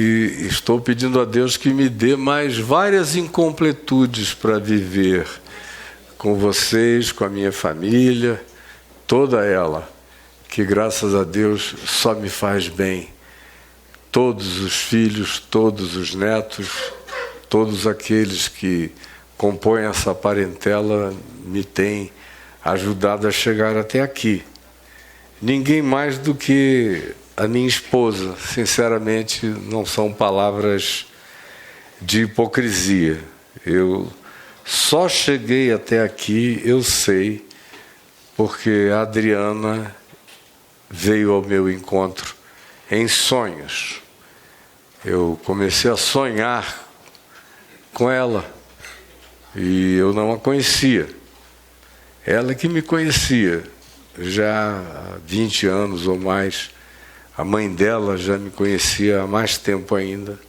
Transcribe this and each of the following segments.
E estou pedindo a Deus que me dê mais várias incompletudes para viver com vocês, com a minha família, toda ela, que graças a Deus só me faz bem. Todos os filhos, todos os netos, todos aqueles que compõem essa parentela me têm ajudado a chegar até aqui. Ninguém mais do que a minha esposa. Sinceramente, não são palavras de hipocrisia. Eu só cheguei até aqui, eu sei, porque a Adriana veio ao meu encontro em sonhos. Eu comecei a sonhar com ela e eu não a conhecia. Ela que me conhecia já há 20 anos ou mais. A mãe dela já me conhecia há mais tempo ainda.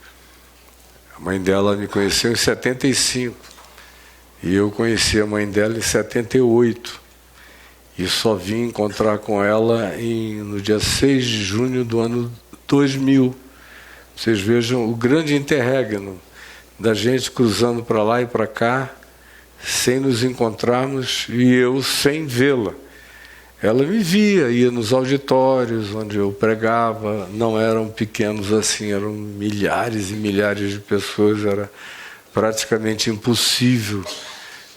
A mãe dela me conheceu em 75 e eu conheci a mãe dela em 78 e só vim encontrar com ela no dia 6 de junho do ano 2000. Vocês vejam o grande interregno da gente cruzando para lá e para cá sem nos encontrarmos e eu sem vê-la. Ela me via, ia nos auditórios onde eu pregava, não eram pequenos assim, eram milhares e milhares de pessoas, era praticamente impossível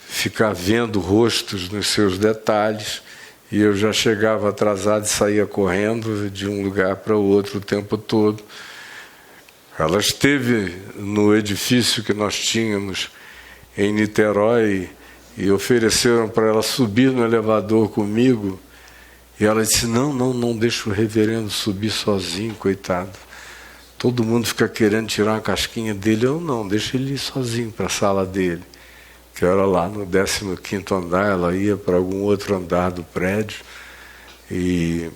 ficar vendo rostos nos seus detalhes, e eu já chegava atrasado e saía correndo de um lugar para o outro o tempo todo. Ela esteve no edifício que nós tínhamos em Niterói e ofereceram para ela subir no elevador comigo. E ela disse, não deixa o reverendo subir sozinho, coitado. Todo mundo fica querendo tirar uma casquinha dele. Eu não, deixa ele ir sozinho para a sala dele. Que era lá no 15º andar, ela ia para algum outro andar do prédio. E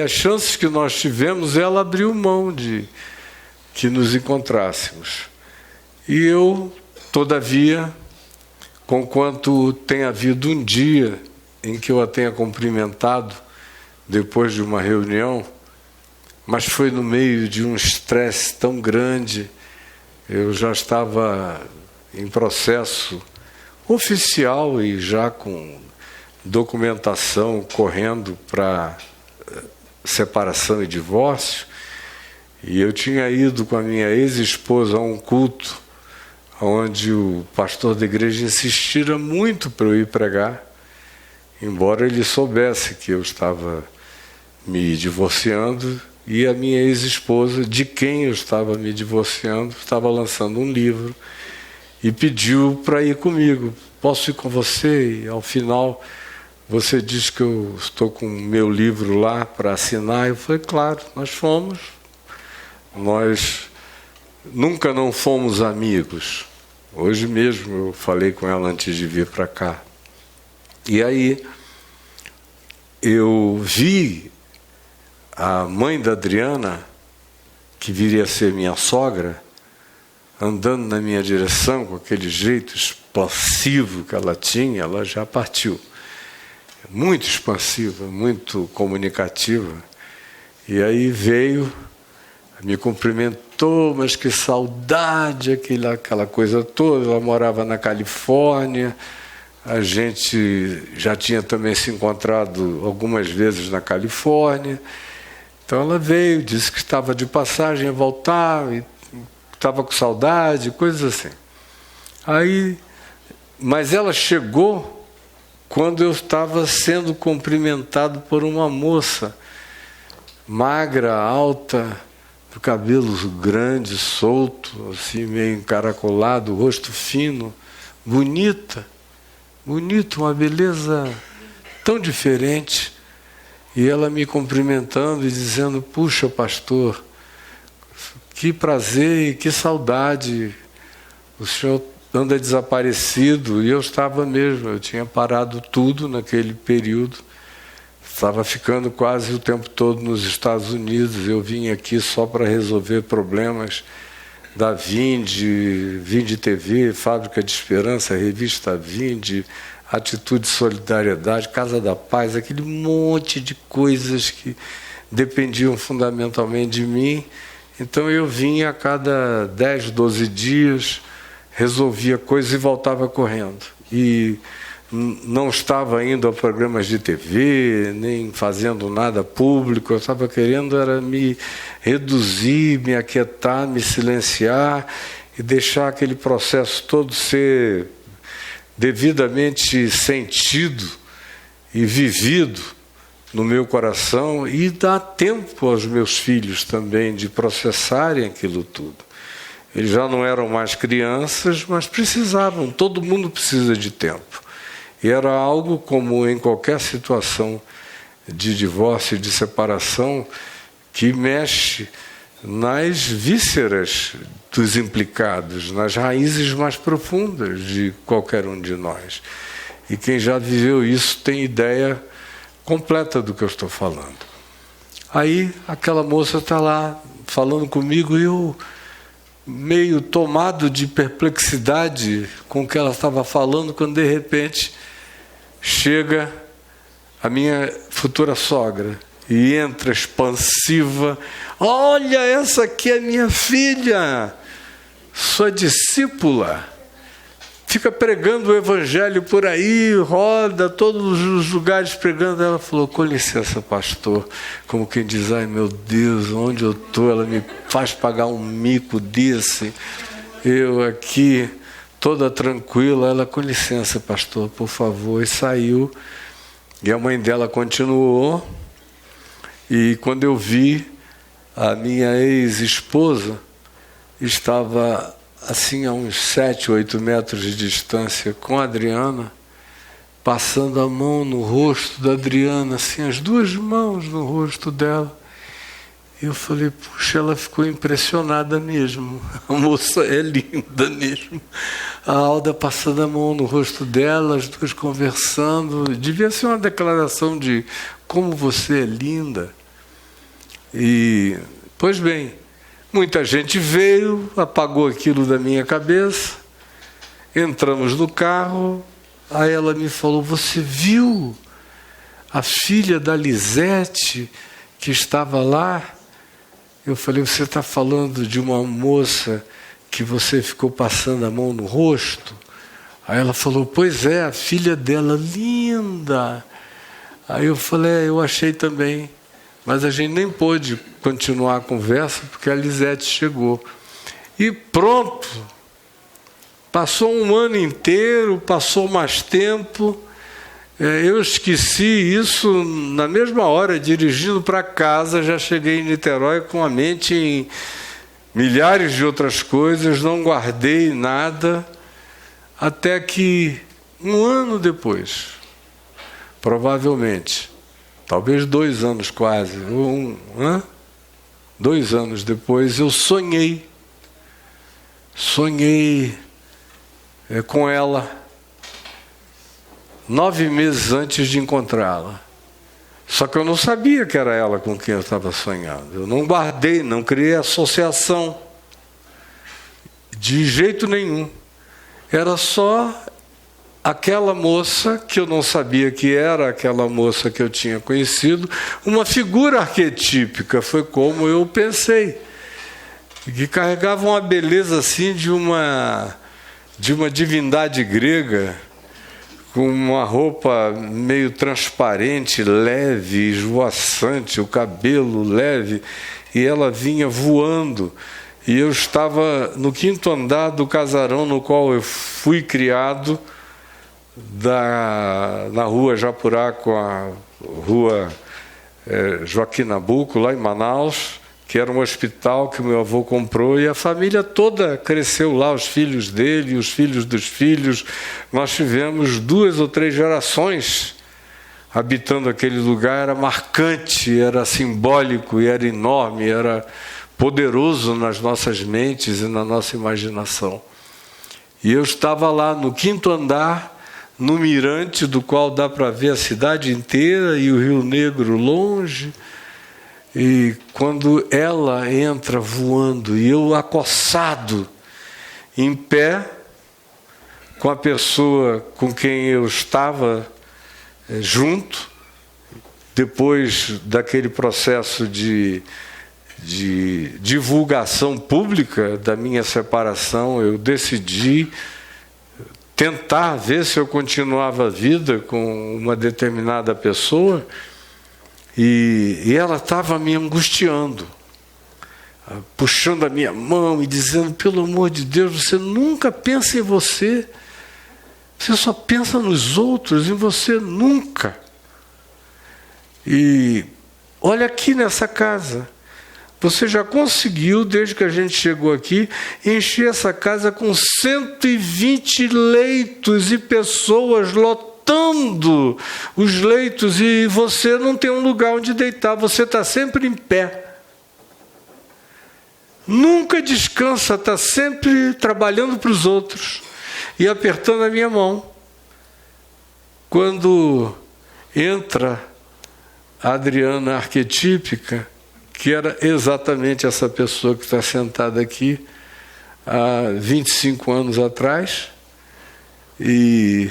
as chances que nós tivemos, ela abriu mão de que nos encontrássemos. E eu, todavia, conquanto tenha havido um dia em que eu a tenha cumprimentado depois de uma reunião, mas foi no meio de um estresse tão grande, eu já estava em processo oficial e já com documentação correndo para separação e divórcio, e eu tinha ido com a minha ex-esposa a um culto onde o pastor da igreja insistira muito para eu ir pregar, embora ele soubesse que eu estava me divorciando e a minha ex-esposa, de quem eu estava me divorciando, estava lançando um livro e pediu para ir comigo. Posso ir com você? E ao final você diz que eu estou com o meu livro lá para assinar. Eu falei, claro, nós fomos. Nós nunca não fomos amigos. Hoje mesmo eu falei com ela antes de vir para cá. E aí eu vi a mãe da Adriana, que viria a ser minha sogra, andando na minha direção com aquele jeito expansivo que ela tinha. Ela já partiu. Muito expansiva, muito comunicativa. E aí veio, me cumprimentou, mas que saudade, aquela coisa toda. Ela morava na Califórnia. A gente já tinha também se encontrado algumas vezes na Califórnia. Então ela veio, disse que estava de passagem a voltar, e estava com saudade, coisas assim. Mas ela chegou quando eu estava sendo cumprimentado por uma moça, magra, alta, do cabelo grande, solto, assim, meio encaracolado, rosto fino, bonita, uma beleza tão diferente. E ela me cumprimentando e dizendo, puxa, pastor, que prazer e que saudade, o senhor anda desaparecido. E eu estava mesmo, eu tinha parado tudo naquele período, estava ficando quase o tempo todo nos Estados Unidos. Eu vim aqui só para resolver problemas da Vinde TV, Fábrica de Esperança, Revista Vinde, Atitude e Solidariedade, Casa da Paz, aquele monte de coisas que dependiam fundamentalmente de mim. Então eu vinha a cada 10, 12 dias, resolvia coisas e voltava correndo. E não estava indo a programas de TV, nem fazendo nada público. Eu estava querendo era me reduzir, me aquietar, me silenciar e deixar aquele processo todo ser devidamente sentido e vivido no meu coração, e dar tempo aos meus filhos também de processarem aquilo tudo. Eles já não eram mais crianças, mas precisavam, todo mundo precisa de tempo. E era algo como em qualquer situação de divórcio e de separação, que mexe nas vísceras dos implicados, nas raízes mais profundas de qualquer um de nós. E quem já viveu isso tem ideia completa do que eu estou falando. Aí aquela moça está lá falando comigo e eu, meio tomado de perplexidade com o que ela estava falando, quando de repente chega a minha futura sogra e entra expansiva: olha, essa aqui é minha filha, sua discípula, fica pregando o evangelho por aí, roda todos os lugares pregando. Ela falou: com licença, pastor, como quem diz: ai meu Deus, onde eu estou? Ela me faz pagar um mico desse, eu aqui toda tranquila. Ela: com licença, pastor, por favor, e saiu. E a mãe dela continuou. E quando eu vi, a minha ex-esposa estava assim a uns 7, 8 metros de distância com a Adriana, passando a mão no rosto da Adriana, assim, as duas mãos no rosto dela. E eu falei: puxa, ela ficou impressionada mesmo, a moça é linda mesmo. A Alda passando a mão no rosto dela, as duas conversando, devia ser uma declaração de como você é linda. E, pois bem, muita gente veio, apagou aquilo da minha cabeça, entramos no carro, aí ela me falou: você viu a filha da Lisete que estava lá? Eu falei: você está falando de uma moça que você ficou passando a mão no rosto? Aí ela falou: pois é, a filha dela, linda. Aí eu falei: eu achei também. Mas a gente nem pôde continuar a conversa porque a Lisete chegou. E pronto, passou um ano inteiro, passou mais tempo. Eu esqueci isso na mesma hora, dirigindo para casa. Já cheguei em Niterói com a mente em milhares de outras coisas, não guardei nada, até que um ano depois, provavelmente, talvez 2 anos quase, 2 anos depois, eu sonhei com ela, 9 meses antes de encontrá-la. Só que eu não sabia que era ela com quem eu estava sonhando. Eu não guardei, não criei associação. De jeito nenhum. Era só aquela moça que eu não sabia que era aquela moça que eu tinha conhecido, uma figura arquetípica, foi como eu pensei, que carregava uma beleza assim de uma divindade grega, com uma roupa meio transparente, leve, esvoaçante, o cabelo leve, e ela vinha voando. E eu estava no 5º andar do casarão no qual eu fui criado, na rua Japurá com a rua Joaquim Nabuco, lá em Manaus, que era um hospital que meu avô comprou, e a família toda cresceu lá, os filhos dele, os filhos dos filhos. Nós tivemos 2 ou 3 gerações habitando aquele lugar. Era marcante, era simbólico, e era enorme, era poderoso nas nossas mentes e na nossa imaginação. E eu estava lá no 5º andar, no mirante do qual dá para ver a cidade inteira e o Rio Negro longe. E quando ela entra voando, e eu acossado, em pé, com a pessoa com quem eu estava junto, depois daquele processo de de divulgação pública da minha separação, eu decidi tentar ver se eu continuava a vida com uma determinada pessoa, e ela estava me angustiando, puxando a minha mão e dizendo: pelo amor de Deus, você nunca pensa em você, você só pensa nos outros, em você nunca. E olha aqui nessa casa, você já conseguiu, desde que a gente chegou aqui, encher essa casa com 120 leitos e pessoas lotando os leitos, e você não tem um lugar onde deitar, você está sempre em pé. Nunca descansa, está sempre trabalhando para os outros e apertando a minha mão. Quando entra a Adriana arquetípica, que era exatamente essa pessoa que está sentada aqui há 25 anos atrás, e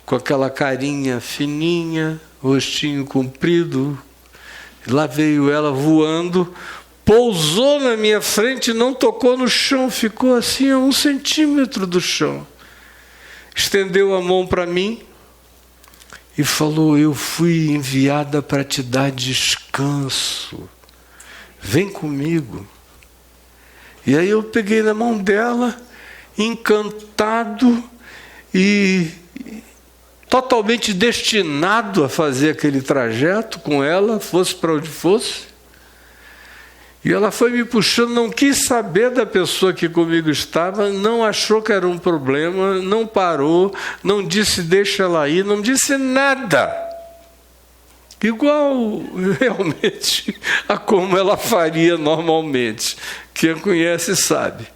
com aquela carinha fininha, rostinho comprido, lá veio ela voando, pousou na minha frente, não tocou no chão, ficou assim a 1 centímetro do chão, estendeu a mão para mim e falou: eu fui enviada para te dar descanso, vem comigo. E aí eu peguei na mão dela, encantado e totalmente destinado a fazer aquele trajeto com ela, fosse para onde fosse. E ela foi me puxando, não quis saber da pessoa que comigo estava, não achou que era um problema, não parou, não disse deixa ela ir, não disse nada. Igual realmente a como ela faria normalmente. Quem a conhece sabe.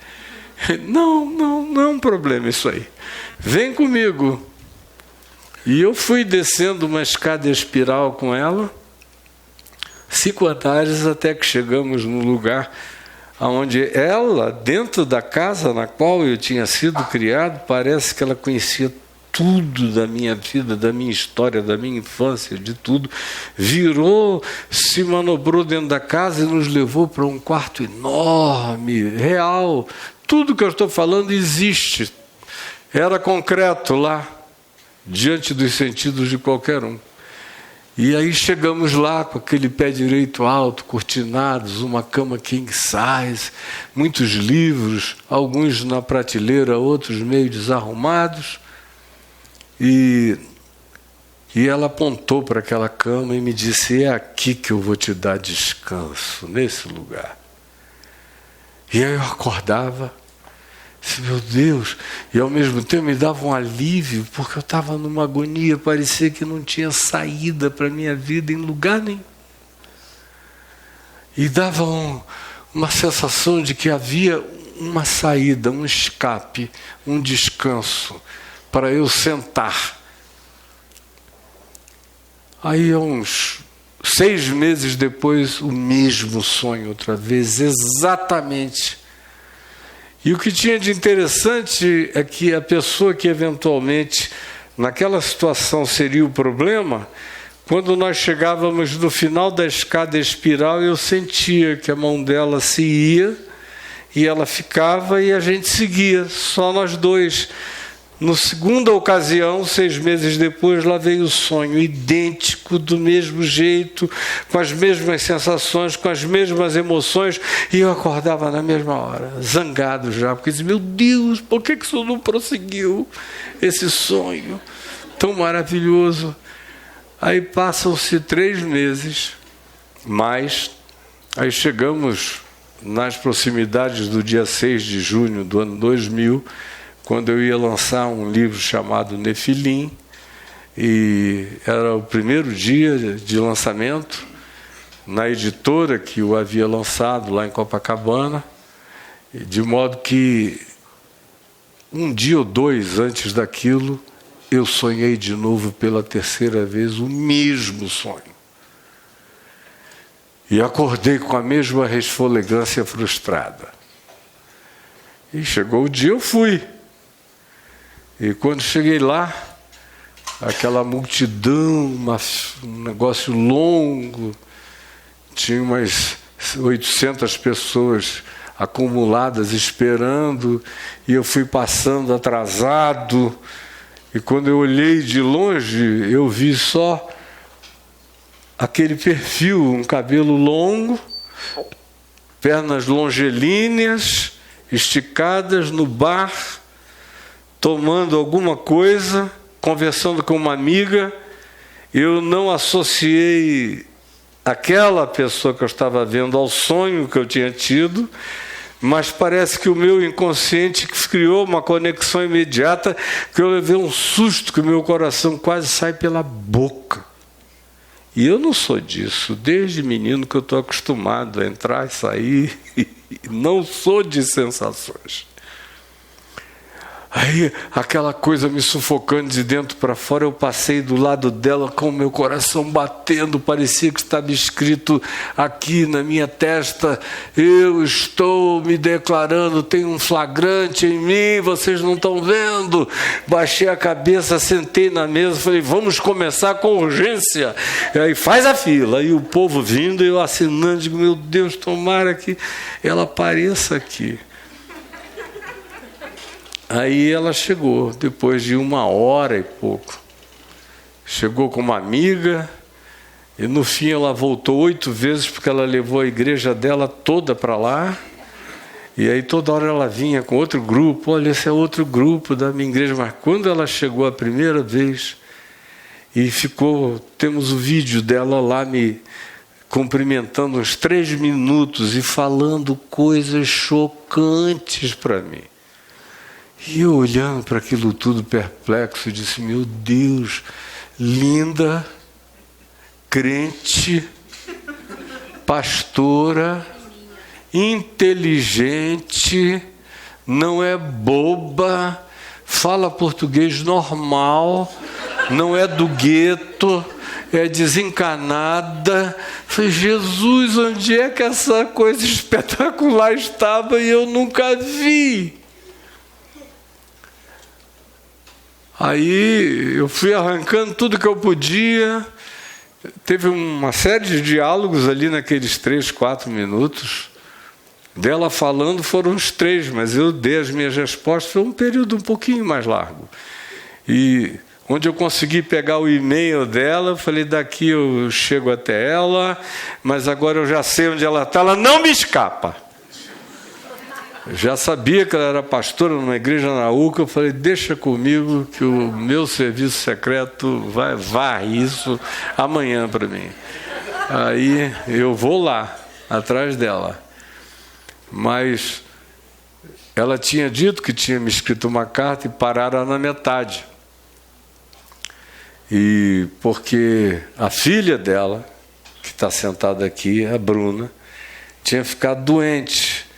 Não é um problema isso aí. Vem comigo. E eu fui descendo uma escada espiral com ela, 5 andares, até que chegamos no lugar onde ela, dentro da casa na qual eu tinha sido criado, parece que ela conhecia tudo da minha vida, da minha história, da minha infância, de tudo. Virou, se manobrou dentro da casa e nos levou para um quarto enorme, real. Tudo que eu estou falando existe. Era concreto lá, diante dos sentidos de qualquer um. E aí chegamos lá com aquele pé direito alto, cortinados, uma cama king size, muitos livros, alguns na prateleira, outros meio desarrumados. E ela apontou para aquela cama e me disse: é aqui que eu vou te dar descanso, nesse lugar. E aí eu acordava, disse, meu Deus, e ao mesmo tempo me dava um alívio, porque eu estava numa agonia, parecia que não tinha saída para a minha vida em lugar nenhum. E dava uma sensação de que havia uma saída, um escape, um descanso, para eu sentar. Aí, uns 6 meses depois, o mesmo sonho outra vez, exatamente. E o que tinha de interessante é que a pessoa que eventualmente, naquela situação, seria o problema, quando nós chegávamos no final da escada espiral, eu sentia que a mão dela se ia, e ela ficava, e a gente seguia, só nós dois. Na segunda ocasião, 6 meses depois, lá veio o sonho, idêntico, do mesmo jeito, com as mesmas sensações, com as mesmas emoções, e eu acordava na mesma hora, zangado já, porque disse, meu Deus, por que isso não prosseguiu, esse sonho tão maravilhoso? Aí passam-se 3 meses, mais, aí chegamos nas proximidades do dia 6 de junho do ano 2000, quando eu ia lançar um livro chamado Nefilim, e era o primeiro dia de lançamento na editora que o havia lançado lá em Copacabana, de modo que 1 dia ou 2 antes daquilo, eu sonhei de novo pela 3ª vez o mesmo sonho. E acordei com a mesma resfolegância frustrada. E chegou o dia, eu fui. E quando cheguei lá, aquela multidão, um negócio longo, tinha umas 800 pessoas acumuladas esperando, e eu fui passando atrasado, e quando eu olhei de longe, eu vi só aquele perfil, um cabelo longo, pernas longelíneas, esticadas no bar, tomando alguma coisa, conversando com uma amiga. Eu não associei aquela pessoa que eu estava vendo ao sonho que eu tinha tido, mas parece que o meu inconsciente criou uma conexão imediata, que eu levei um susto, que o meu coração quase sai pela boca. E eu não sou disso, desde menino que eu estou acostumado a entrar e sair, não sou de sensações. Aí, aquela coisa me sufocando de dentro para fora, eu passei do lado dela com o meu coração batendo, parecia que estava escrito aqui na minha testa: eu estou me declarando, tem um flagrante em mim, vocês não estão vendo. Baixei a cabeça, sentei na mesa, falei: vamos começar com urgência. E aí, faz a fila. Aí o povo vindo, eu assinando, digo: meu Deus, tomara que ela apareça aqui. Aí ela chegou, depois de 1h e pouco. Chegou com uma amiga, e no fim ela voltou 8 vezes, porque ela levou a igreja dela toda para lá. E aí toda hora ela vinha com outro grupo: olha, esse é outro grupo da minha igreja. Mas quando ela chegou a primeira vez, e temos o vídeo dela lá me cumprimentando uns 3 minutos e falando coisas chocantes para mim. E eu olhando para aquilo tudo perplexo, disse: meu Deus, linda, crente, pastora, inteligente, não é boba, fala português normal, não é do gueto, é desencanada. Falei: Jesus, onde é que essa coisa espetacular estava e eu nunca vi? Aí eu fui arrancando tudo que eu podia. Teve uma série de diálogos ali naqueles 3, 4 minutos. Dela falando foram uns 3, mas eu dei as minhas respostas. Foi um período um pouquinho mais largo. E onde eu consegui pegar o e-mail dela, eu falei: daqui eu chego até ela, mas agora eu já sei onde ela está, ela não me escapa. Eu já sabia que ela era pastora numa igreja na UCA. Eu falei: deixa comigo que o meu serviço secreto vai varrer isso amanhã para mim. Aí eu vou lá, atrás dela. Mas ela tinha dito que tinha me escrito uma carta e pararam na metade. E porque a filha dela, que está sentada aqui, a Bruna, tinha ficado doente.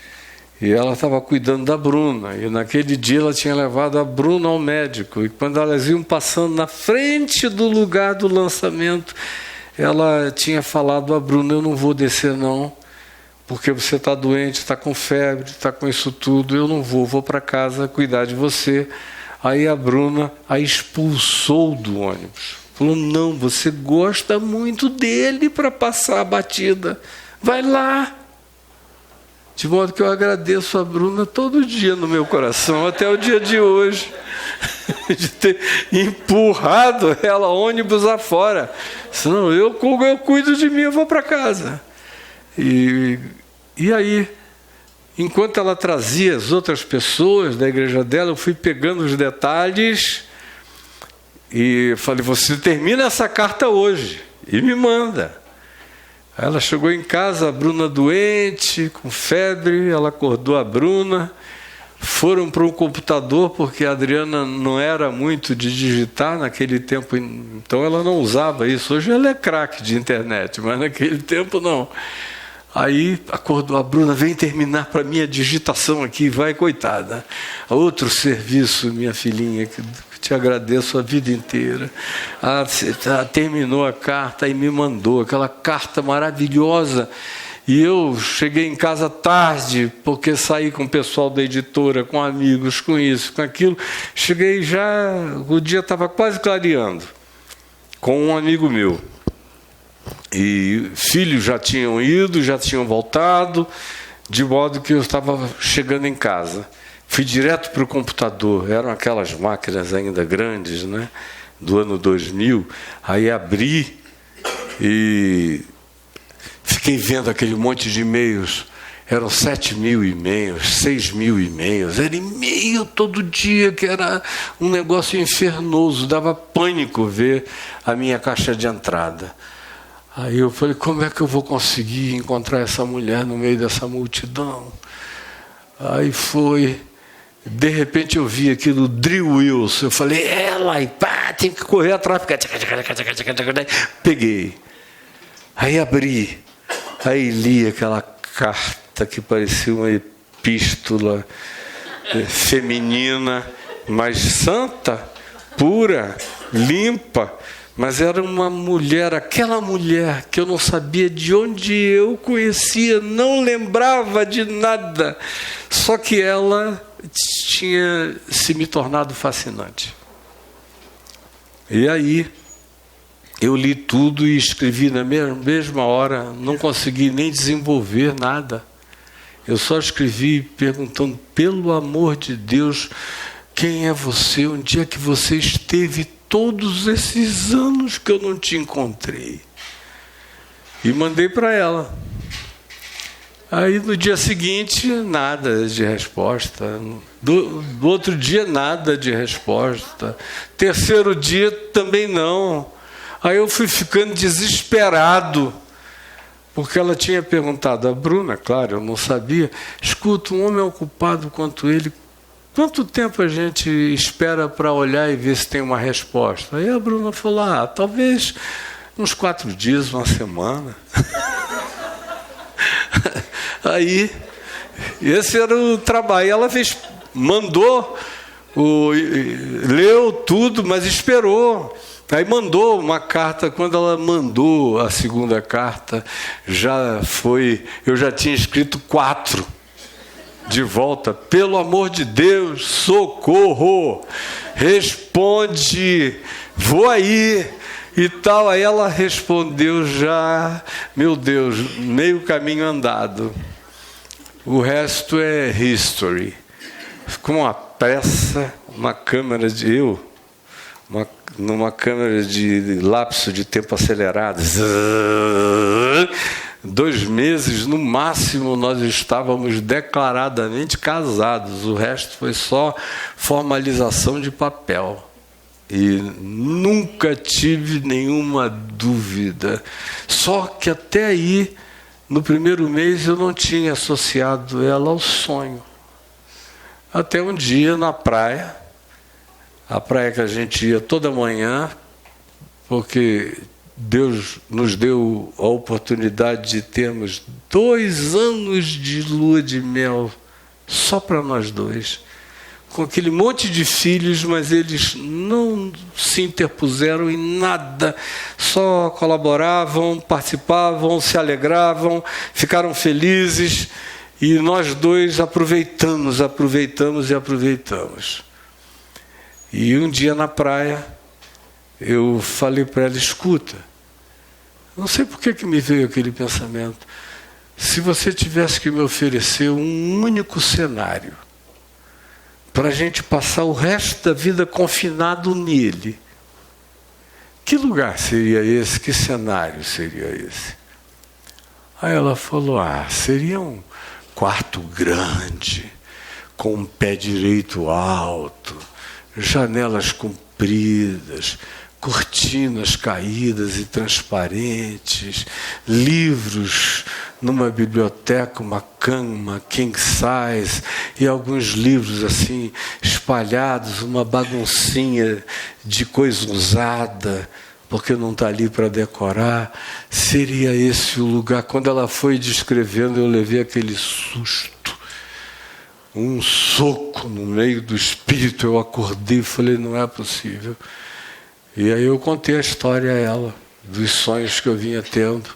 E ela estava cuidando da Bruna. E naquele dia ela tinha levado a Bruna ao médico. E quando elas iam passando na frente do lugar do lançamento, ela tinha falado a Bruna: eu não vou descer não, porque você está doente, está com febre, está com isso tudo, eu não vou para casa cuidar de você. Aí a Bruna a expulsou do ônibus. Falou: não, você gosta muito dele para passar a batida. Vai lá. De modo que eu agradeço a Bruna todo dia no meu coração, até o dia de hoje, de ter empurrado ela ônibus afora. Senão eu cuido de mim, eu vou para casa. E aí, enquanto ela trazia as outras pessoas da igreja dela, eu fui pegando os detalhes e falei: você termina essa carta hoje e me manda. Ela chegou em casa, a Bruna doente, com febre, ela acordou a Bruna, foram para o computador, porque a Adriana não era muito de digitar naquele tempo, então ela não usava isso. Hoje ela é craque de internet, mas naquele tempo não. Aí acordou a Bruna: vem terminar para mim a digitação aqui, vai, coitada. Outro serviço, minha filhinha, que te agradeço a vida inteira. Terminou a carta e me mandou aquela carta maravilhosa. E eu cheguei em casa tarde, porque saí com o pessoal da editora, com amigos, com isso, com aquilo. Cheguei já, o dia estava quase clareando, com um amigo meu. E filhos já tinham ido, já tinham voltado, de modo que eu estava chegando em casa. Fui direto para o computador, eram aquelas máquinas ainda grandes, né? Do ano 2000. Aí abri e fiquei vendo aquele monte de e-mails. Eram 7.000 e-mails, 6.000 e-mails. Era e-mail todo dia, que era um negócio infernoso. Dava pânico ver a minha caixa de entrada. Aí eu falei, como é que eu vou conseguir encontrar essa mulher no meio dessa multidão? Aí foi... De repente eu vi aquilo, Drill Wilson. Eu falei, ela, e pá, tem que correr atrás. Peguei. Aí abri. Aí li aquela carta que parecia uma epístola feminina, mas santa, pura, limpa. Mas era uma mulher, aquela mulher que eu não sabia de onde eu conhecia, não lembrava de nada. Só que ela tinha se me tornado fascinante. E aí, eu li tudo e escrevi na mesma hora, não consegui nem desenvolver nada. Eu só escrevi perguntando, pelo amor de Deus, quem é você? Onde é que você esteve todos esses anos que eu não te encontrei? E mandei para ela. Aí no dia seguinte, nada de resposta. Do outro dia, nada de resposta. Terceiro dia, também não. Aí eu fui ficando desesperado, porque ela tinha perguntado a Bruna, claro, eu não sabia, escuta, um homem ocupado quanto ele, quanto tempo a gente espera para olhar e ver se tem uma resposta? Aí a Bruna falou, talvez uns 4 dias, uma semana. Aí, esse era o trabalho. Ela mandou, leu tudo, mas esperou. Aí mandou uma carta. Quando ela mandou a segunda carta, eu já tinha escrito 4 de volta. Pelo amor de Deus, socorro, responde, vou aí e tal. Aí ela respondeu já, meu Deus, meio caminho andado. O resto é history. Com uma pressa, uma câmera numa câmera de lapso de tempo acelerado. 2 meses, no máximo, nós estávamos declaradamente casados. O resto foi só formalização de papel. E nunca tive nenhuma dúvida. Só que até aí, no primeiro mês, eu não tinha associado ela ao sonho. Até um dia na praia, a praia que a gente ia toda manhã, porque Deus nos deu a oportunidade de termos 2 anos de lua de mel, só para nós dois, com aquele monte de filhos, mas eles não se interpuseram em nada, só colaboravam, participavam, se alegravam, ficaram felizes, e nós dois aproveitamos. E um dia na praia, eu falei para ela, escuta, não sei por que me veio aquele pensamento, se você tivesse que me oferecer um único cenário, para a gente passar o resto da vida confinado nele, que lugar seria esse? Que cenário seria esse? Aí ela falou, seria um quarto grande, com um pé direito alto, janelas compridas, cortinas caídas e transparentes, livros numa biblioteca, uma cama king size e alguns livros assim espalhados, uma baguncinha de coisa usada, porque não está ali para decorar. Seria esse o lugar. Quando ela foi descrevendo, eu levei aquele susto, um soco no meio do espírito. Eu acordei e falei, não é possível. E aí eu contei a história a ela, dos sonhos que eu vinha tendo.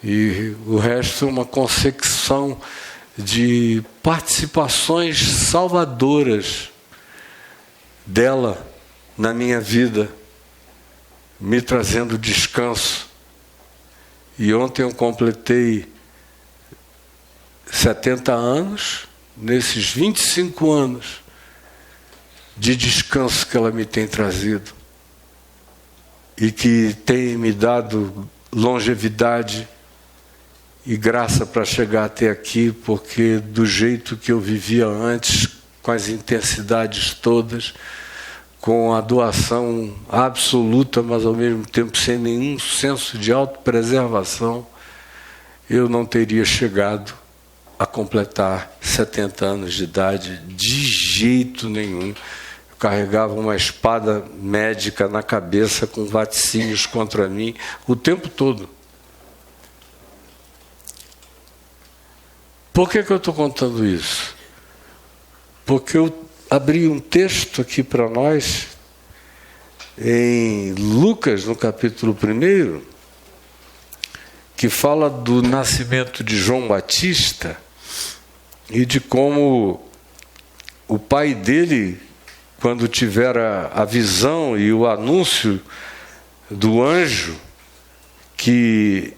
E o resto é uma consecução de participações salvadoras dela na minha vida, me trazendo descanso E ontem eu completei 70 anos, nesses 25 anos de descanso que ela me tem trazido e que tem me dado longevidade e graça para chegar até aqui, porque do jeito que eu vivia antes, com as intensidades todas, com a doação absoluta, mas ao mesmo tempo sem nenhum senso de autopreservação, eu não teria chegado a completar 70 anos de idade de jeito nenhum. Eu carregava uma espada médica na cabeça com vaticínios contra mim o tempo todo. Por que eu estou contando isso? Porque eu abri um texto aqui para nós, em Lucas, no capítulo 1, que fala do nascimento de João Batista e de como o pai dele, quando tivera a visão e o anúncio do anjo, que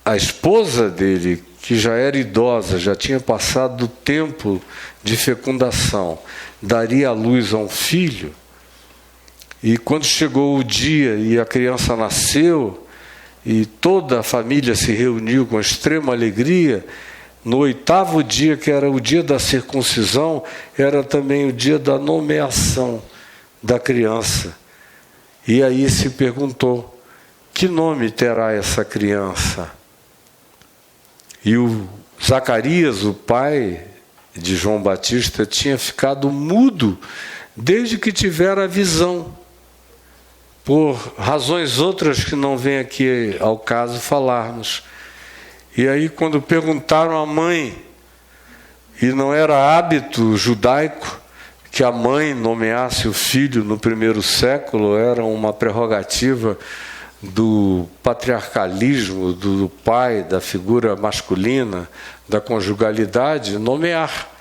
a esposa dele, que já era idosa, já tinha passado do tempo de fecundação, daria à luz a um filho, e quando chegou o dia e a criança nasceu, e toda a família se reuniu com extrema alegria, no 8º dia, que era o dia da circuncisão, era também o dia da nomeação da criança. E aí se perguntou, que nome terá essa criança? E o Zacarias, o pai de João Batista, tinha ficado mudo desde que tivera a visão, por razões outras que não vem aqui ao caso falarmos. E aí, quando perguntaram à mãe, e não era hábito judaico que a mãe nomeasse o filho no 1º século, era uma prerrogativa do patriarcalismo, do pai, da figura masculina, da conjugalidade, nomear.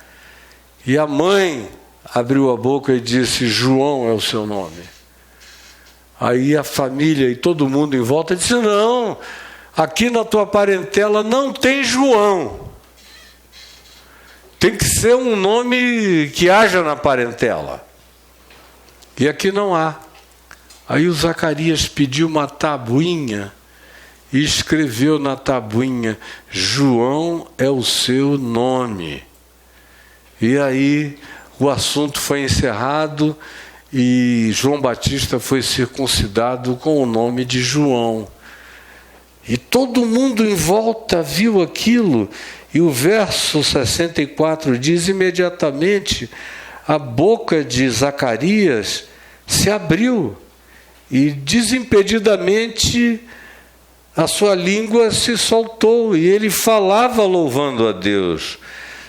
E a mãe abriu a boca e disse, João é o seu nome. Aí a família e todo mundo em volta disse, não, aqui na tua parentela não tem João. Tem que ser um nome que haja na parentela. E aqui não há. Aí o Zacarias pediu uma tabuinha e escreveu na tabuinha, João é o seu nome. E aí o assunto foi encerrado e João Batista foi circuncidado com o nome de João. E todo mundo em volta viu aquilo, e o verso 64 diz, imediatamente a boca de Zacarias se abriu, e desimpedidamente a sua língua se soltou, e ele falava louvando a Deus.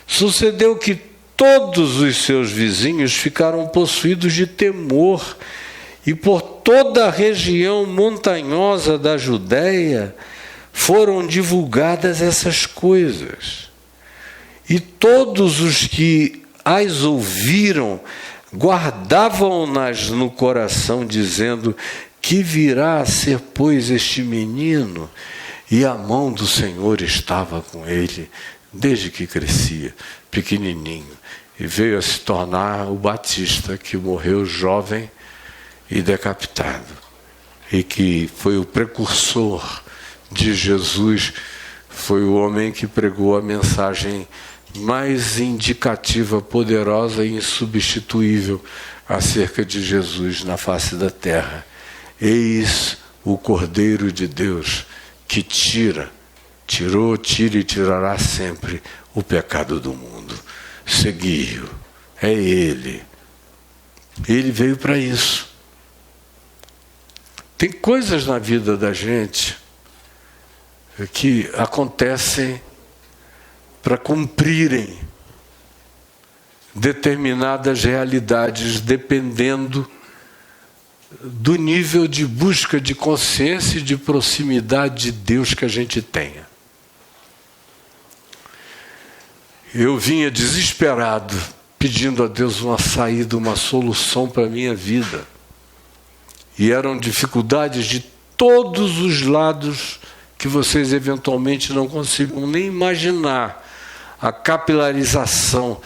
Sucedeu que todos os seus vizinhos ficaram possuídos de temor, e por toda a região montanhosa da Judéia foram divulgadas essas coisas. E todos os que as ouviram guardavam-nas no coração, dizendo, que virá a ser, pois, este menino? E a mão do Senhor estava com ele, desde que crescia, pequenininho, e veio a se tornar o Batista, que morreu jovem e decapitado, e que foi o precursor de Jesus, foi o homem que pregou a mensagem mais indicativa, poderosa e insubstituível acerca de Jesus na face da terra. Eis o Cordeiro de Deus que tirou, tira e tirará sempre o pecado do mundo. Segui-o, é Ele. Ele veio para isso. Tem coisas na vida da gente que acontecem para cumprirem determinadas realidades, dependendo do nível de busca de consciência e de proximidade de Deus que a gente tenha. Eu vinha desesperado, pedindo a Deus uma saída, uma solução para a minha vida. E eram dificuldades de todos os lados que vocês eventualmente não consigam nem imaginar a capilarização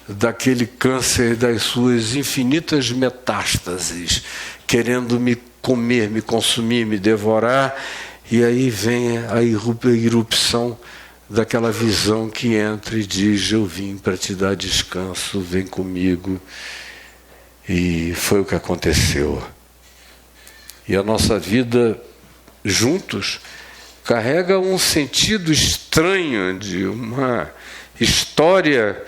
daquele câncer, das suas infinitas metástases, querendo me comer, me consumir, me devorar, e aí vem a irrupção daquela visão que entra e diz: eu vim para te dar descanso, vem comigo. E foi o que aconteceu. E a nossa vida juntos carrega um sentido estranho de uma história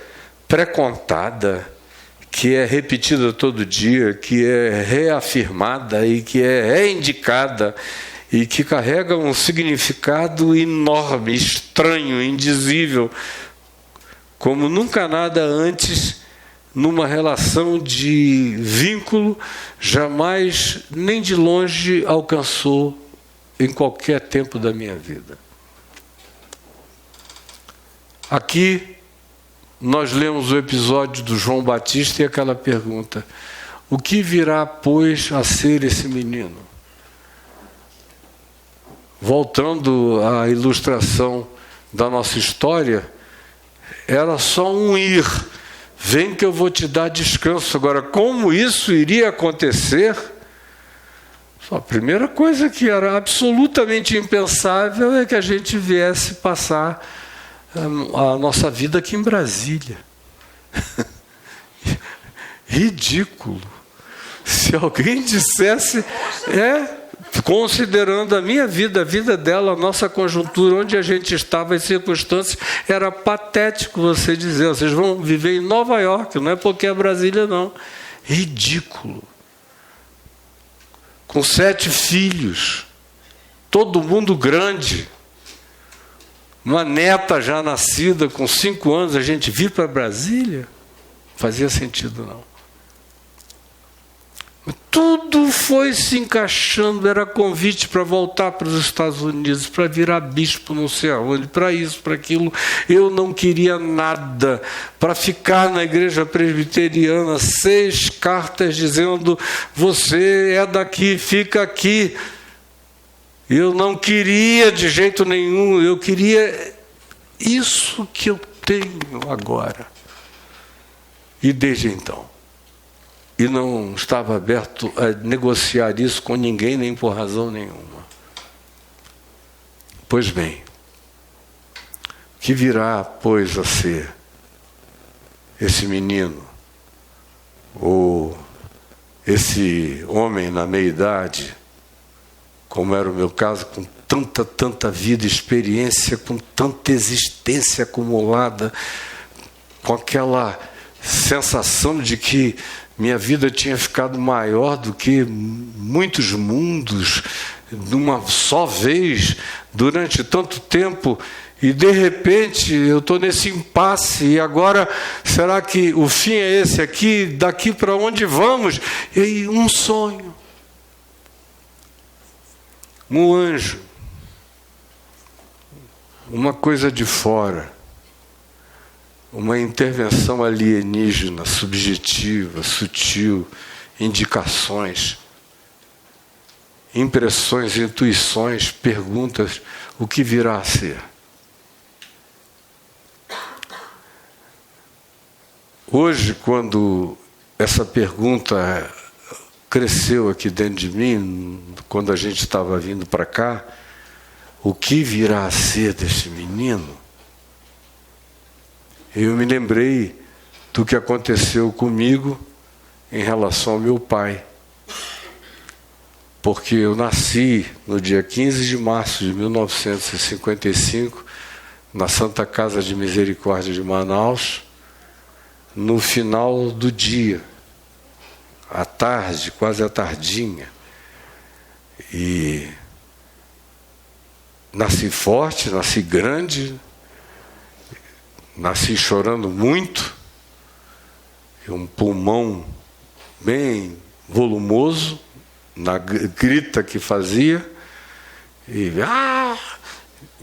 pré-contada, que é repetida todo dia, que é reafirmada e que é reindicada, e que carrega um significado enorme, estranho, indizível, como nunca nada antes, numa relação de vínculo, jamais, nem de longe, alcançou em qualquer tempo da minha vida. Aqui, nós lemos o episódio do João Batista e aquela pergunta: o que virá, pois, a ser esse menino? Voltando à ilustração da nossa história, era só um ir. Vem que eu vou te dar descanso. Agora, como isso iria acontecer? A primeira coisa que era absolutamente impensável é que a gente viesse passar a nossa vida aqui em Brasília. Ridículo. Se alguém dissesse, considerando a minha vida, a vida dela, a nossa conjuntura, onde a gente estava, as circunstâncias, era patético você dizer: vocês vão viver em Nova York, não é porque é Brasília, não. Ridículo. Com 7 filhos, todo mundo grande, uma neta já nascida, com 5 anos, a gente vir para Brasília? Não fazia sentido, não. Tudo foi se encaixando, era convite para voltar para os Estados Unidos, para virar bispo não sei aonde, para isso, para aquilo. Eu não queria nada, para ficar na igreja presbiteriana, 6 cartas dizendo: você é daqui, fica aqui. Eu não queria de jeito nenhum, eu queria isso que eu tenho agora. E desde então, e não estava aberto a negociar isso com ninguém, nem por razão nenhuma. Pois bem, o que virá, pois, a ser esse menino, ou esse homem na meia-idade, como era o meu caso, com tanta vida, experiência, com tanta existência acumulada, com aquela sensação de que minha vida tinha ficado maior do que muitos mundos, de uma só vez, durante tanto tempo, e de repente eu estou nesse impasse, e agora, será que o fim é esse aqui? Daqui para onde vamos? E um sonho. Um anjo. Uma coisa de fora. Uma intervenção alienígena, subjetiva, sutil, indicações, impressões, intuições, perguntas: o que virá a ser? Hoje, quando essa pergunta cresceu aqui dentro de mim, quando a gente estava vindo para cá, o que virá a ser desse menino? Eu me lembrei do que aconteceu comigo em relação ao meu pai. Porque eu nasci no dia 15 de março de 1955, na Santa Casa de Misericórdia de Manaus, no final do dia, à tarde, quase à tardinha. E nasci forte, nasci grande, nasci chorando muito, um pulmão bem volumoso, na grita que fazia, e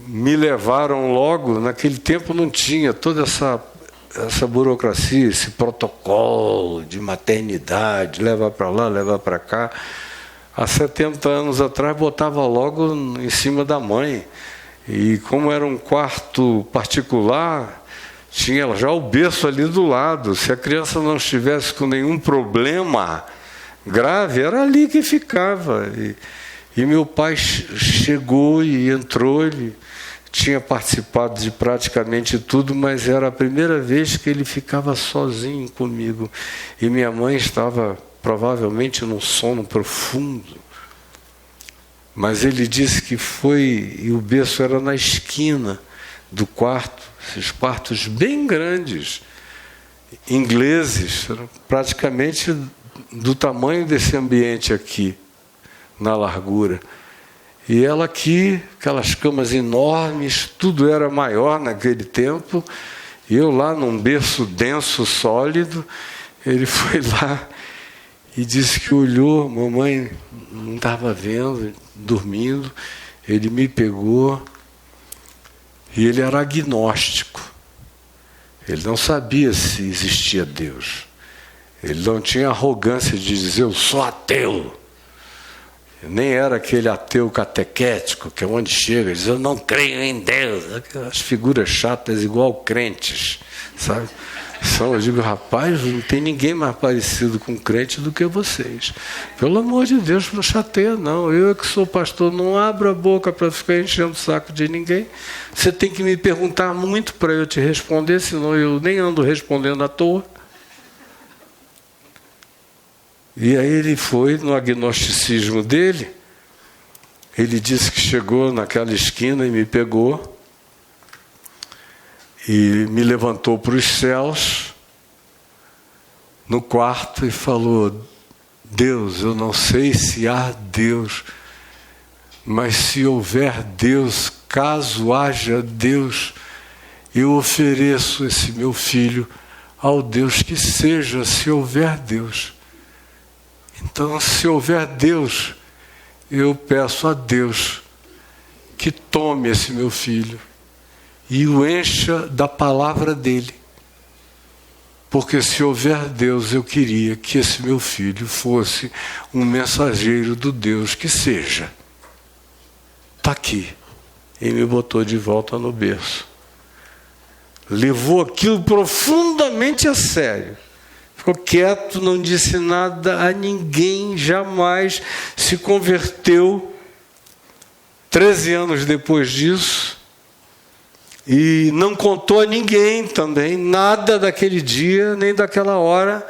me levaram logo. Naquele tempo não tinha toda essa burocracia, esse protocolo de maternidade, levar para lá, levar para cá. há 70 anos atrás, botava logo em cima da mãe. E como era um quarto particular, tinha já o berço ali do lado. Se a criança não estivesse com nenhum problema grave, era ali que ficava. E meu pai chegou e entrou, ele tinha participado de praticamente tudo, mas era a primeira vez que ele ficava sozinho comigo. E minha mãe estava provavelmente num sono profundo. Mas ele disse que foi, e o berço era na esquina do quarto, esses quartos bem grandes, ingleses, praticamente do tamanho desse ambiente aqui, na largura. E ela aqui, aquelas camas enormes, tudo era maior naquele tempo, e eu lá num berço denso, sólido. Ele foi lá e disse que olhou, mamãe não estava vendo, dormindo, ele me pegou, e ele era agnóstico. Ele não sabia se existia Deus. Ele não tinha arrogância de dizer, eu sou ateu. Nem era aquele ateu catequético, que é onde chega, diz, eu não creio em Deus. Aquelas figuras chatas igual crentes, sabe? Eu digo, rapaz, não tem ninguém mais parecido com crente do que vocês. Pelo amor de Deus, não chateia não. Eu que sou pastor, não abro a boca para ficar enchendo o saco de ninguém. Você tem que me perguntar muito para eu te responder, senão eu nem ando respondendo à toa. E aí ele foi no agnosticismo dele. Ele disse que chegou naquela esquina e me pegou e me levantou para os céus no quarto e falou, Deus, eu não sei se há Deus, mas se houver Deus, caso haja Deus, eu ofereço esse meu filho ao Deus que seja, se houver Deus. Então, se houver Deus, eu peço a Deus que tome esse meu filho e o encha da palavra dele. Porque se houver Deus, eu queria que esse meu filho fosse um mensageiro do Deus que seja. Está aqui. E me botou de volta no berço. Levou aquilo profundamente a sério. Ficou quieto, não disse nada a ninguém, jamais se converteu. 13 anos depois disso, e não contou a ninguém também, nada daquele dia, nem daquela hora,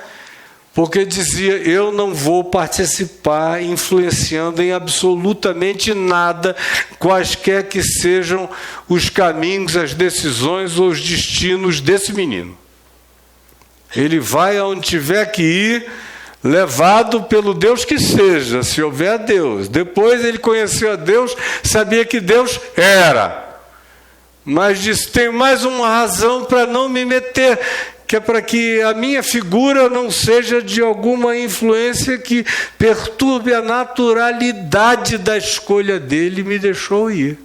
porque dizia, eu não vou participar influenciando em absolutamente nada, quaisquer que sejam os caminhos, as decisões ou os destinos desse menino. Ele vai aonde tiver que ir, levado pelo Deus que seja, se houver Deus. Depois ele conheceu a Deus, sabia que Deus era. Mas disse, tem mais uma razão para não me meter, que é para que a minha figura não seja de alguma influência que perturbe a naturalidade da escolha dele, e me deixou ir.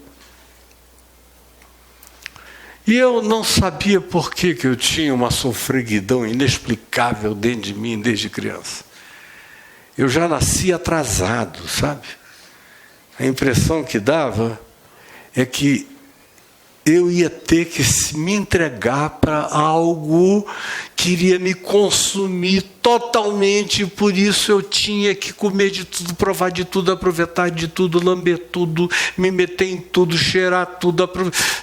E eu não sabia por que eu tinha uma sofreguidão inexplicável dentro de mim desde criança. Eu já nasci atrasado, sabe? A impressão que dava é que eu ia ter que me entregar para algo que iria me consumir totalmente, e por isso eu tinha que comer de tudo, provar de tudo, aproveitar de tudo, lamber tudo, me meter em tudo, cheirar tudo,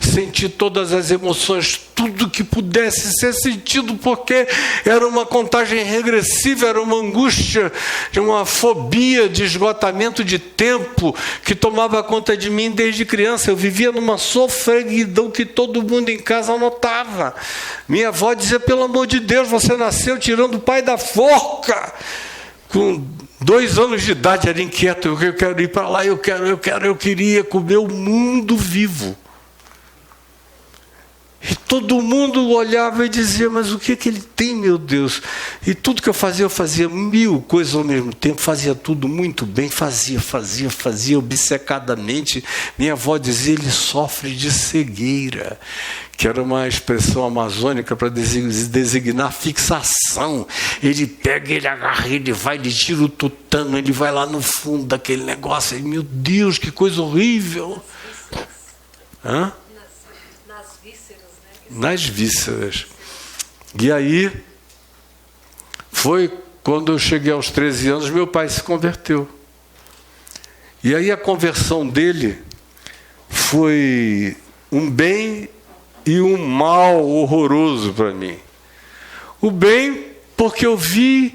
sentir todas as emoções, tudo que pudesse ser sentido, porque era uma contagem regressiva, era uma angústia, uma fobia de esgotamento de tempo que tomava conta de mim desde criança. Eu vivia numa sofreguidão que todo mundo em casa notava. Minha avó dizia, pelo amor de Deus, você nasceu tirando o pai da forca. Com 2 anos de idade era inquieto, eu quero ir para lá, eu queria comer o mundo vivo. E todo mundo olhava e dizia, mas o que ele tem, meu Deus? E tudo que eu fazia 1000 coisas ao mesmo tempo, fazia tudo muito bem, fazia obcecadamente. Minha avó dizia, ele sofre de cegueira, que era uma expressão amazônica para designar fixação. Ele pega, ele agarra, ele vai, ele tira o tutano, ele vai lá no fundo daquele negócio. Meu Deus, que coisa horrível! Hã? Nas vísceras. E aí, foi quando eu cheguei aos 13 anos, meu pai se converteu. E aí a conversão dele foi um bem e um mal horroroso para mim. O bem, porque eu vi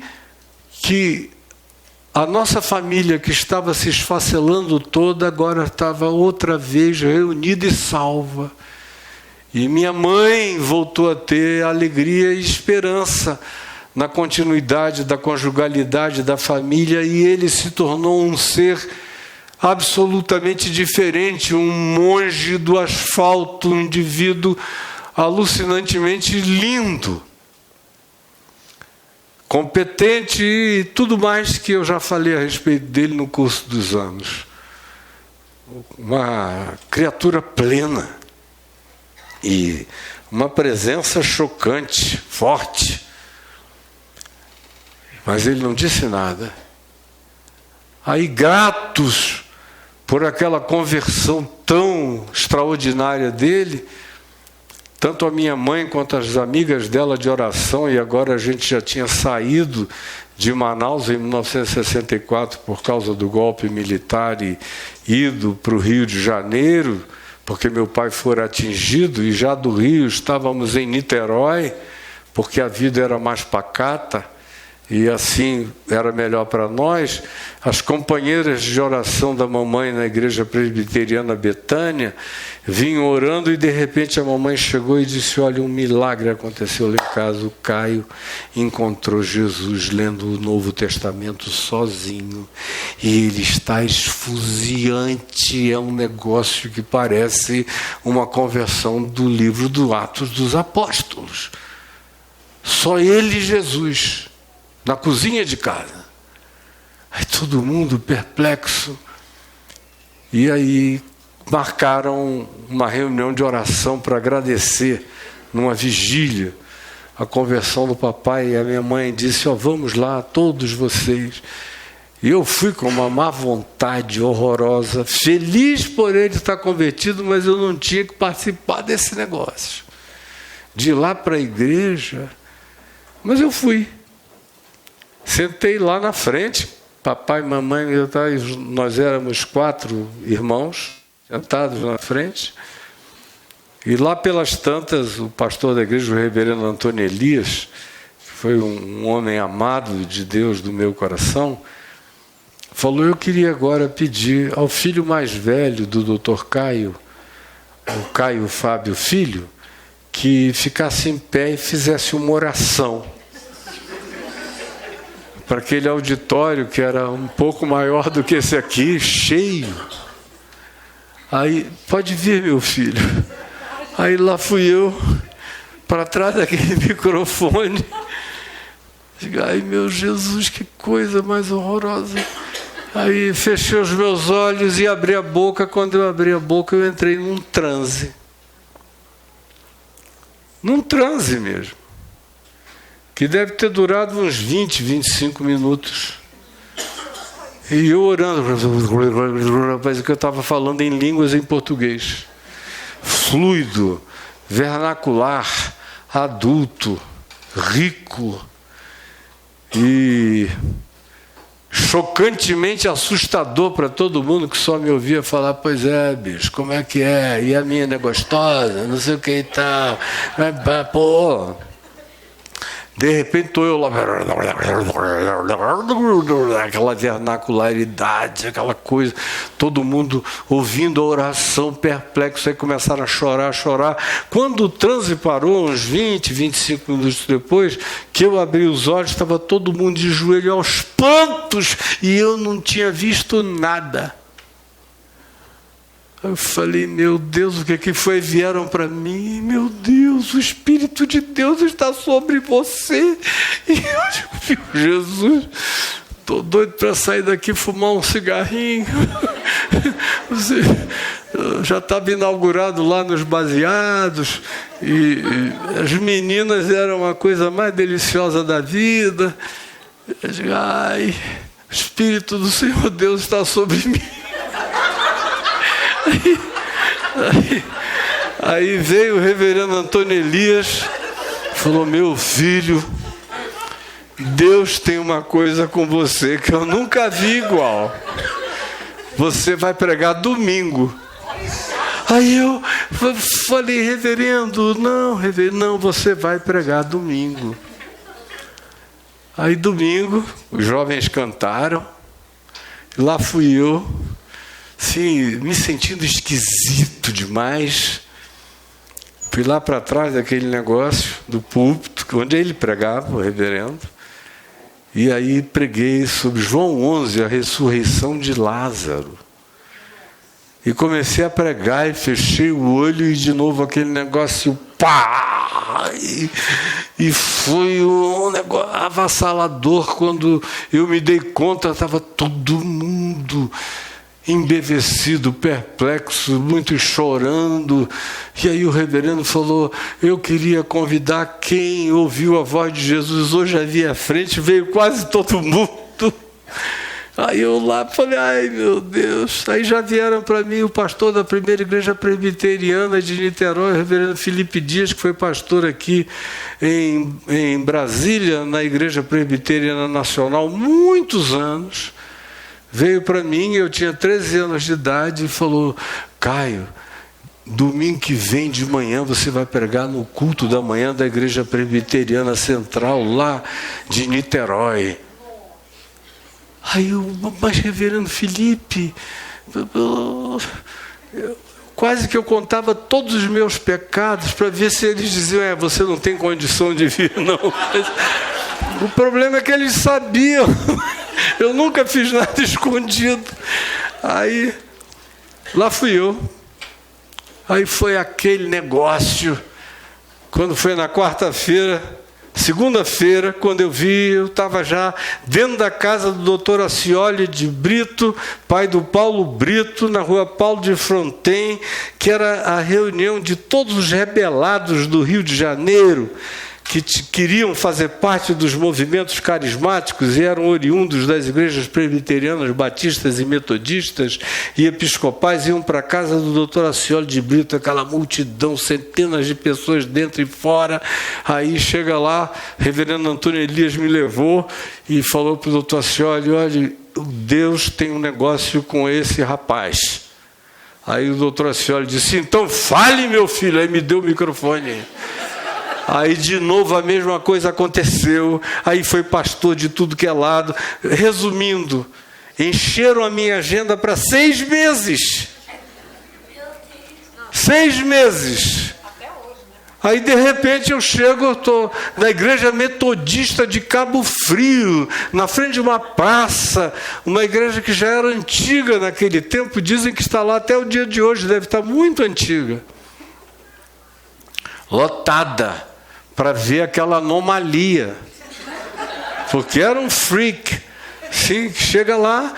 que a nossa família, que estava se esfacelando toda, agora estava outra vez reunida e salva. E minha mãe voltou a ter alegria e esperança na continuidade da conjugalidade da família, e ele se tornou um ser absolutamente diferente, um monge do asfalto, um indivíduo alucinantemente lindo, competente e tudo mais que eu já falei a respeito dele no curso dos anos. Uma criatura plena. E uma presença chocante, forte. Mas ele não disse nada. Aí, gratos por aquela conversão tão extraordinária dele, tanto a minha mãe quanto as amigas dela de oração, e agora a gente já tinha saído de Manaus em 1964 por causa do golpe militar e ido para o Rio de Janeiro, porque meu pai fora atingido, e já do Rio estávamos em Niterói, porque a vida era mais pacata, e assim era melhor para nós. As companheiras de oração da mamãe na igreja presbiteriana Betânia vinham orando, e de repente a mamãe chegou e disse, olha, um milagre aconteceu lá em casa. O Caio encontrou Jesus lendo o Novo Testamento sozinho, e ele está esfuziante. É um negócio que parece uma conversão do livro do Atos dos Apóstolos. Só ele e Jesus na cozinha de casa. Aí todo mundo perplexo. E aí marcaram uma reunião de oração para agradecer, numa vigília, a conversão do papai. E a minha mãe disse, vamos lá, todos vocês. E eu fui com uma má vontade horrorosa, feliz por ele estar convertido, mas eu não tinha que participar desse negócio. De ir lá para a igreja. Mas eu fui. Sentei lá na frente, papai, mamãe, nós éramos 4 irmãos, sentados na frente. E lá pelas tantas, o pastor da igreja, o reverendo Antônio Elias, que foi um homem amado de Deus do meu coração, falou, eu queria agora pedir ao filho mais velho do Dr. Caio, o Caio Fábio Filho, que ficasse em pé e fizesse uma oração para aquele auditório que era um pouco maior do que esse aqui, cheio. Aí, pode vir, meu filho. Aí lá fui eu, para trás daquele microfone. Ai, meu Jesus, que coisa mais horrorosa. Aí fechei os meus olhos e abri a boca. Quando eu abri a boca, eu entrei num transe. Num transe mesmo. Que deve ter durado uns 20, 25 minutos. E eu orando, parece que eu estava falando em línguas em português. Fluido, vernacular, adulto, rico e chocantemente assustador para todo mundo que só me ouvia falar, pois é, bicho, como é que é? E a mina é gostosa, não sei o que e tal. Pô... De repente estou eu lá, aquela vernacularidade, aquela coisa, todo mundo ouvindo a oração, perplexo, aí começaram a chorar. Quando o transe parou, uns 20, 25 minutos depois, que eu abri os olhos, estava todo mundo de joelho aos prantos, e eu não tinha visto nada. Eu falei, meu Deus, o que foi? Vieram para mim, meu Deus, o Espírito de Deus está sobre você. E eu digo, Jesus, estou doido para sair daqui e fumar um cigarrinho. Já estava inaugurado lá nos baseados, e as meninas eram a coisa mais deliciosa da vida. Eu digo, ai, o Espírito do Senhor Deus está sobre mim. Aí veio o reverendo Antônio Elias, falou, meu filho, Deus tem uma coisa com você que eu nunca vi igual. Você vai pregar domingo. Aí eu falei, reverendo, não, você vai pregar domingo. Aí domingo, os jovens cantaram, lá fui eu, sim, me sentindo esquisito demais. Fui lá para trás daquele negócio do púlpito, onde ele pregava, o reverendo, e aí preguei sobre João 11, a ressurreição de Lázaro. E comecei a pregar e fechei o olho e de novo aquele negócio, pá! E foi um negócio avassalador. Quando eu me dei conta, estava todo mundo embevecido, perplexo, muitos chorando. E aí o reverendo falou, eu queria convidar quem ouviu a voz de Jesus hoje ali à frente, veio quase todo mundo. Aí eu lá falei, ai meu Deus. Aí já vieram para mim o pastor da primeira igreja presbiteriana de Niterói, o reverendo Felipe Dias, que foi pastor aqui em Brasília, na igreja presbiteriana nacional, muitos anos. Veio para mim, eu tinha 13 anos de idade, e falou, Caio, domingo que vem de manhã você vai pregar no culto da manhã da igreja presbiteriana central, lá de Niterói. Aí eu, mas reverendo Felipe, quase que eu contava todos os meus pecados para ver se eles diziam, você não tem condição de vir, não. Mas o problema é que eles sabiam. Eu nunca fiz nada escondido. Aí, lá fui eu. Aí foi aquele negócio. Quando foi na quarta-feira, segunda-feira, quando eu vi, eu estava já dentro da casa do doutor Acioli de Brito, pai do Paulo Brito, na rua Paulo de Fronten, que era a reunião de todos os rebelados do Rio de Janeiro, que queriam fazer parte dos movimentos carismáticos e eram oriundos das igrejas presbiterianas, batistas e metodistas e episcopais, iam para a casa do doutor Acioli de Brito, aquela multidão, centenas de pessoas dentro e fora. Aí chega lá, o reverendo Antônio Elias me levou e falou para o doutor Acioli, olha, Deus tem um negócio com esse rapaz. Aí o doutor Acioli disse, então fale, meu filho. Aí me deu o microfone. Aí de novo a mesma coisa aconteceu, aí foi pastor de tudo que é lado. Resumindo, encheram a minha agenda para 6 meses. 6 meses. Aí de repente eu chego, eu estou na igreja metodista de Cabo Frio, na frente de uma praça, uma igreja que já era antiga naquele tempo, dizem que está lá até o dia de hoje, deve estar muito antiga. Lotada. Para ver aquela anomalia, porque era um freak, sim, que chega lá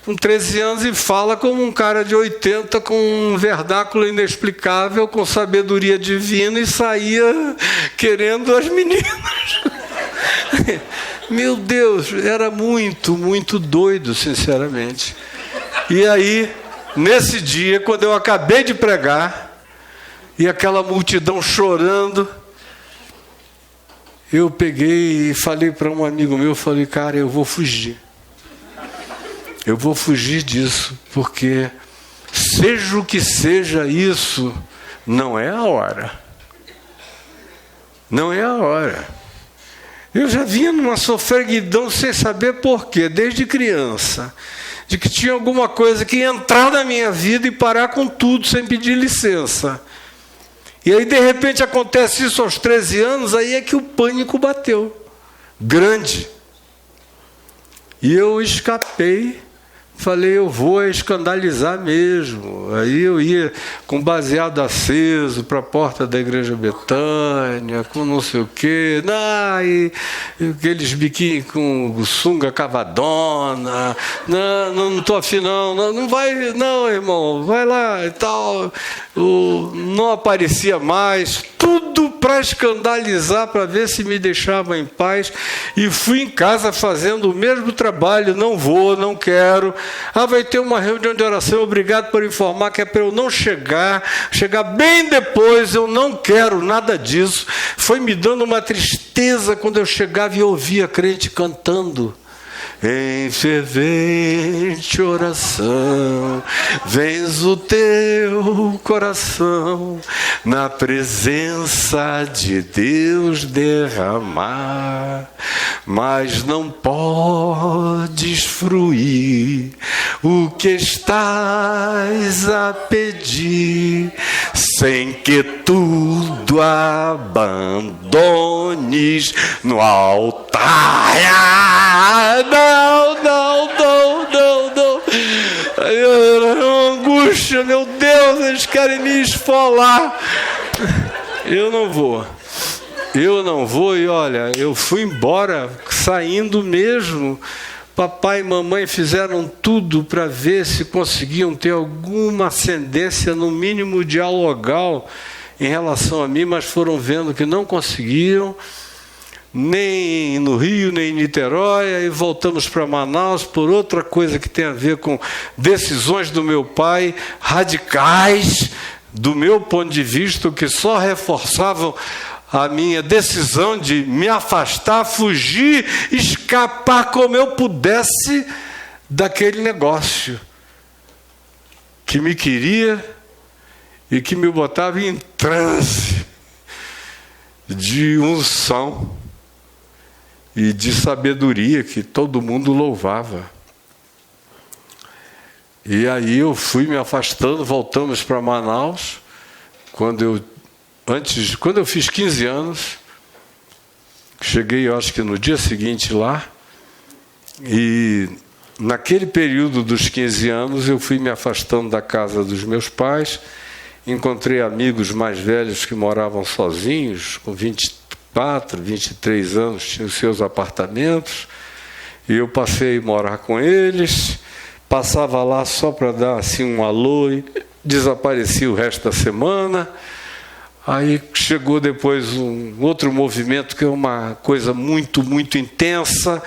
com 13 anos e fala como um cara de 80, com um vernáculo inexplicável, com sabedoria divina, e saía querendo as meninas. Meu Deus, era muito, muito doido, sinceramente. E aí, nesse dia, quando eu acabei de pregar, e aquela multidão chorando, eu peguei e falei para um amigo meu, falei, cara, eu vou fugir. Eu vou fugir disso, porque seja o que seja isso, não é a hora. Não é a hora. Eu já vinha numa sofreguidão sem saber por quê, desde criança, de que tinha alguma coisa que ia entrar na minha vida e parar com tudo sem pedir licença. E aí, de repente, acontece isso aos 13 anos, aí é que o pânico bateu. Grande. E eu escapei Falei, eu vou escandalizar mesmo. Aí eu ia com baseado aceso para a porta da Igreja Betânia, com não sei o quê, e aqueles biquinhos com sunga cavadona. Não estou afim, não vai, não, irmão, vai lá e tal. Não aparecia mais, tudo para escandalizar, para ver se me deixava em paz. E fui em casa fazendo o mesmo trabalho, não vou, não quero. Vai ter uma reunião de oração, obrigado por informar que é para eu não chegar bem depois, eu não quero nada disso. Foi me dando uma tristeza quando eu chegava e ouvia crente cantando. Em fervente oração, vens o teu coração, na presença de Deus derramar, mas não podes fruir o que estás a pedir, sem que tudo abandones no altar. Não. Angústia, meu Deus, eles querem me esfolar. Eu não vou, e olha, eu fui embora, saindo mesmo. Papai e mamãe fizeram tudo para ver se conseguiam ter alguma ascendência, no mínimo dialogal, em relação a mim, mas foram vendo que não conseguiam, nem no Rio, nem em Niterói. Aí voltamos para Manaus por outra coisa que tem a ver com decisões do meu pai, radicais, do meu ponto de vista, que só reforçavam a minha decisão de me afastar, fugir, escapar como eu pudesse daquele negócio que me queria e que me botava em transe de unção e de sabedoria que todo mundo louvava. E aí eu fui me afastando, voltamos para Manaus, quando eu fiz 15 anos, cheguei, eu acho que no dia seguinte lá, e naquele período dos 15 anos eu fui me afastando da casa dos meus pais, encontrei amigos mais velhos que moravam sozinhos, com 24, 23 anos, tinham seus apartamentos, e eu passei a morar com eles, passava lá só para dar assim um alô e desaparecia o resto da semana. Aí chegou depois um outro movimento que é uma coisa muito, muito intensa,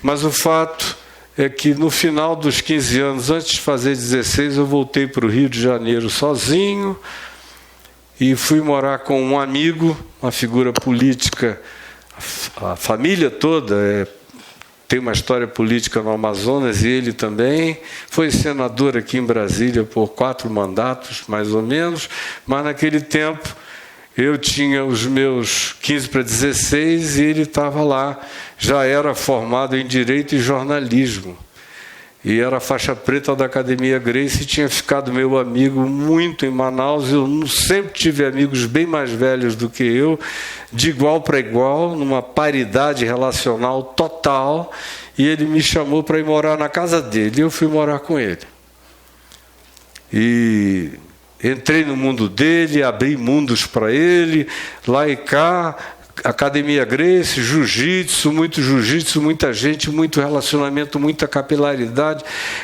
mas o fato é que no final dos 15 anos, antes de fazer 16, eu voltei para o Rio de Janeiro sozinho e fui morar com um amigo, uma figura política, a família toda tem uma história política no Amazonas, e ele também foi senador aqui em Brasília por 4 mandatos, mais ou menos, mas naquele tempo eu tinha os meus 15 para 16 e ele estava lá, já era formado em Direito e Jornalismo, e era faixa preta da Academia Grace, e tinha ficado meu amigo muito em Manaus. Eu sempre tive amigos bem mais velhos do que eu, de igual para igual, numa paridade relacional total, e ele me chamou para ir morar na casa dele, e eu fui morar com ele. E entrei no mundo dele, abri mundos para ele, lá e cá, Academia Grace, jiu-jitsu, muita gente, muito relacionamento, muita capilaridade,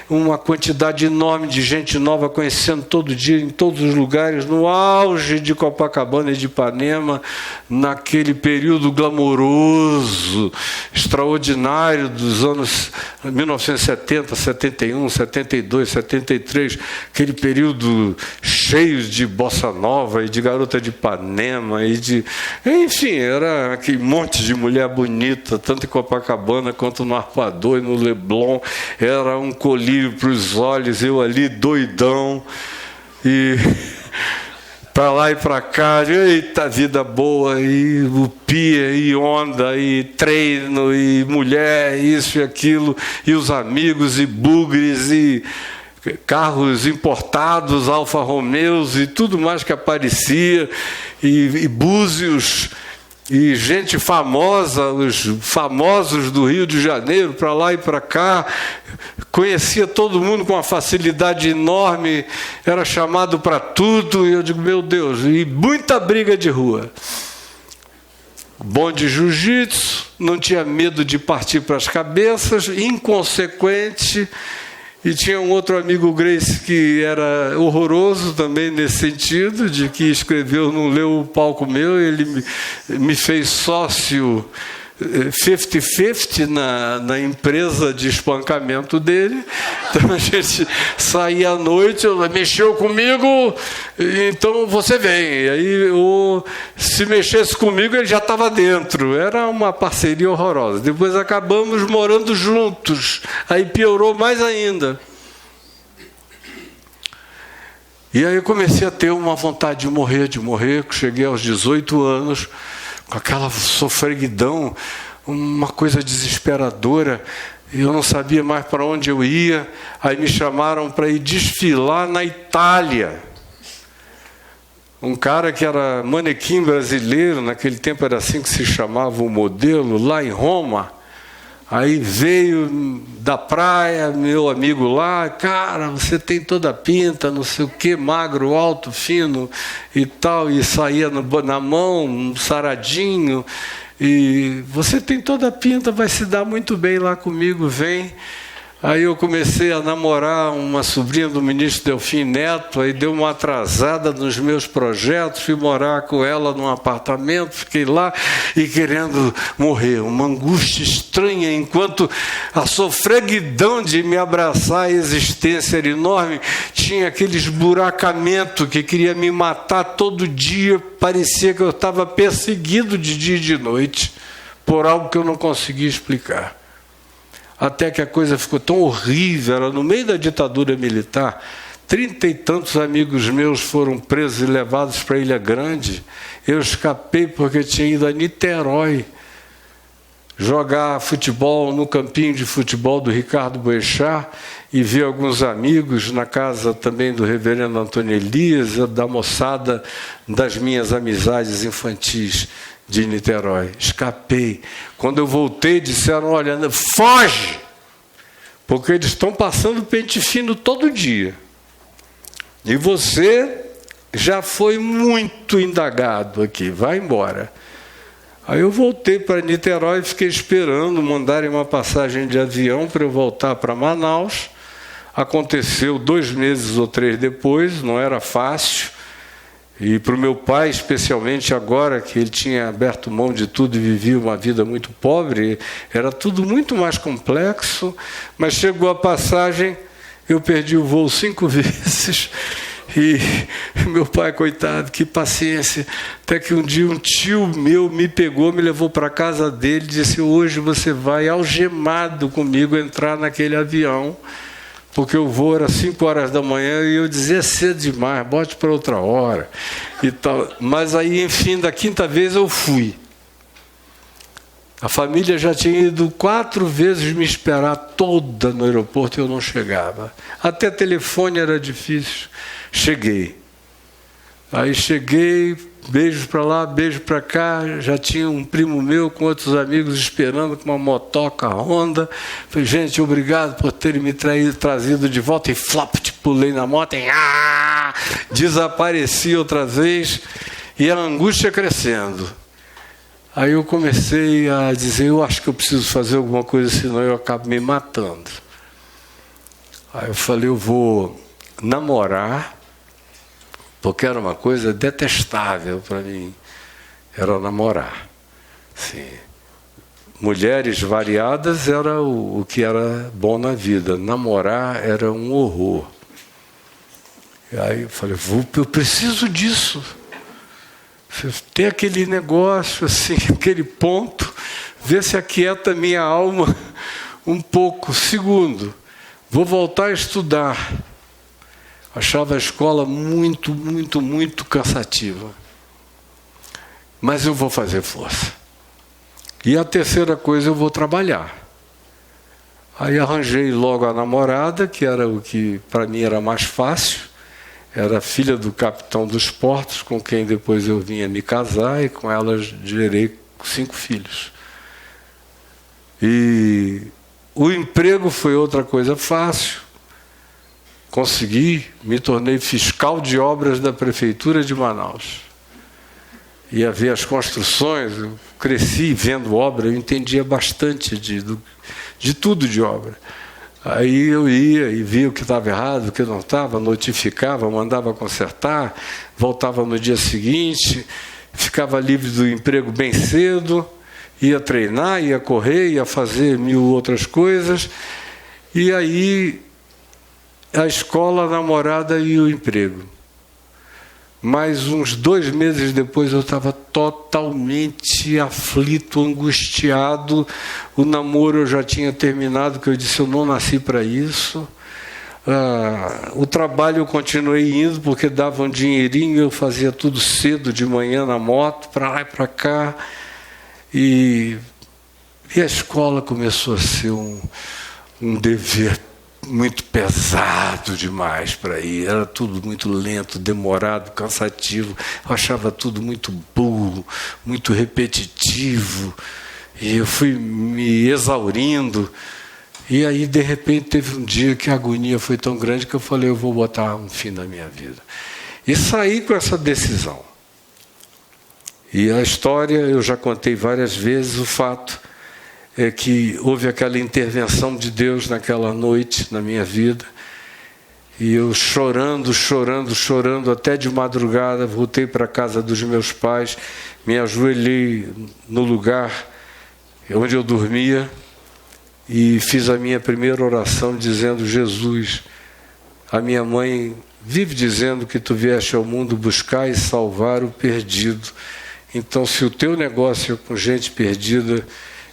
uma quantidade enorme de gente nova conhecendo todo dia, em todos os lugares, no auge de Copacabana e de Ipanema, naquele período glamouroso, extraordinário dos anos 1970, 71, 72, 73, aquele período cheio de bossa nova e de garota de Ipanema e de... Enfim, era aquele monte de mulher bonita, tanto em Copacabana quanto no Arpoador e no Leblon. Era um colírio para os olhos, eu ali doidão, e para lá e para cá, eita vida boa, e upia, e onda, e treino, e mulher, isso e aquilo, e os amigos, e bugres, e carros importados, Alfa Romeos, e tudo mais que aparecia, e búzios, e gente famosa, os famosos do Rio de Janeiro, para lá e para cá, conhecia todo mundo com uma facilidade enorme, era chamado para tudo, e eu digo, meu Deus, e muita briga de rua. Bom de jiu-jitsu, não tinha medo de partir para as cabeças, inconsequente, e tinha um outro amigo Grace que era horroroso também nesse sentido, de que escreveu, não leu o palco meu, ele me fez sócio 50-50 na empresa de espancamento dele. Então a gente saía à noite, mexeu comigo, então você vem. E aí se mexesse comigo, ele já estava dentro. Era uma parceria horrorosa. Depois acabamos morando juntos, aí piorou mais ainda. E aí eu comecei a ter uma vontade de morrer, cheguei aos 18 anos, com aquela sofreguidão, uma coisa desesperadora, e eu não sabia mais para onde eu ia. Aí me chamaram para ir desfilar na Itália. Um cara que era manequim brasileiro, naquele tempo era assim que se chamava o modelo, lá em Roma. Aí veio da praia, meu amigo lá, cara, você tem toda a pinta, não sei o quê, magro, alto, fino e tal, e saía na mão, um saradinho, e você tem toda a pinta, vai se dar muito bem lá comigo, vem. Aí eu comecei a namorar uma sobrinha do ministro Delfim Neto, aí deu uma atrasada nos meus projetos, fui morar com ela num apartamento, fiquei lá e querendo morrer, uma angústia estranha, enquanto a sofreguidão de me abraçar, a existência era enorme, tinha aquele esburacamento que queria me matar todo dia, parecia que eu estava perseguido de dia e de noite, por algo que eu não conseguia explicar. Até que a coisa ficou tão horrível, era no meio da ditadura militar, 30 e tantos amigos meus foram presos e levados para Ilha Grande. Eu escapei porque tinha ido a Niterói jogar futebol no campinho de futebol do Ricardo Boechat e vi alguns amigos na casa também do reverendo Antônio Elias, da moçada das minhas amizades infantis de Niterói. Escapei. Quando eu voltei, disseram, olha, foge, porque eles estão passando pente fino todo dia. E você já foi muito indagado aqui, vai embora. Aí eu voltei para Niterói e fiquei esperando mandarem uma passagem de avião para eu voltar para Manaus. Aconteceu 2 meses ou 3 depois, não era fácil. E para o meu pai, especialmente agora, que ele tinha aberto mão de tudo e vivia uma vida muito pobre, era tudo muito mais complexo, mas chegou a passagem, eu perdi o voo 5 vezes, e meu pai, coitado, que paciência, até que um dia um tio meu me pegou, me levou para a casa dele e disse, hoje você vai algemado comigo entrar naquele avião, porque o voo era 5 horas da manhã e eu dizia cedo demais, bote para outra hora e tal. Mas aí, enfim, da 5ª vez eu fui. A família já tinha ido 4 vezes me esperar toda no aeroporto e eu não chegava. Até telefone era difícil. Cheguei. Aí cheguei, beijo para lá, beijo para cá, já tinha um primo meu com outros amigos esperando com uma motoca Honda. Falei, gente, obrigado por terem me trazido de volta, e flop, pulei na moto e desapareci outra vez, e a angústia crescendo. Aí eu comecei a dizer, eu acho que eu preciso fazer alguma coisa, senão eu acabo me matando. Aí eu falei, eu vou namorar, porque era uma coisa detestável para mim, era namorar. Sim. Mulheres variadas era o que era bom na vida, namorar era um horror. E aí eu falei, eu preciso disso. Tem aquele negócio, assim, aquele ponto, ver se aquieta minha alma um pouco. Segundo, vou voltar a estudar. Achava a escola muito, muito, muito cansativa. Mas eu vou fazer força. E a terceira coisa, eu vou trabalhar. Aí arranjei logo a namorada, que era o que para mim era mais fácil. Era filha do capitão dos portos, com quem depois eu vinha me casar, e com ela gerei 5 filhos. E O emprego foi outra coisa fácil. Consegui, me tornei fiscal de obras da Prefeitura de Manaus. Ia ver as construções, eu cresci vendo obra, eu entendia bastante de tudo de obra. Aí eu ia e via o que estava errado, o que não estava, notificava, mandava consertar, voltava no dia seguinte, ficava livre do emprego bem cedo, ia treinar, ia correr, ia fazer 1000 outras coisas. E aí a escola, a namorada e o emprego. Mas uns 2 meses depois eu estava totalmente aflito, angustiado. O namoro eu já tinha terminado, que eu disse, eu não nasci para isso. O trabalho eu continuei indo, porque dava um dinheirinho, eu fazia tudo cedo, de manhã na moto, para lá e para cá. E a escola começou a ser um dever muito pesado demais para ir, era tudo muito lento, demorado, cansativo, eu achava tudo muito burro, muito repetitivo, e eu fui me exaurindo, e aí de repente teve um dia que a agonia foi tão grande que eu falei, eu vou botar um fim na minha vida, e saí com essa decisão. E a história, eu já contei várias vezes, o fato é que houve aquela intervenção de Deus naquela noite na minha vida, e eu chorando, até de madrugada, voltei para a casa dos meus pais, me ajoelhei no lugar onde eu dormia e fiz a minha primeira oração dizendo, Jesus, a minha mãe vive dizendo que tu vieste ao mundo buscar e salvar o perdido, então se o teu negócio é com gente perdida,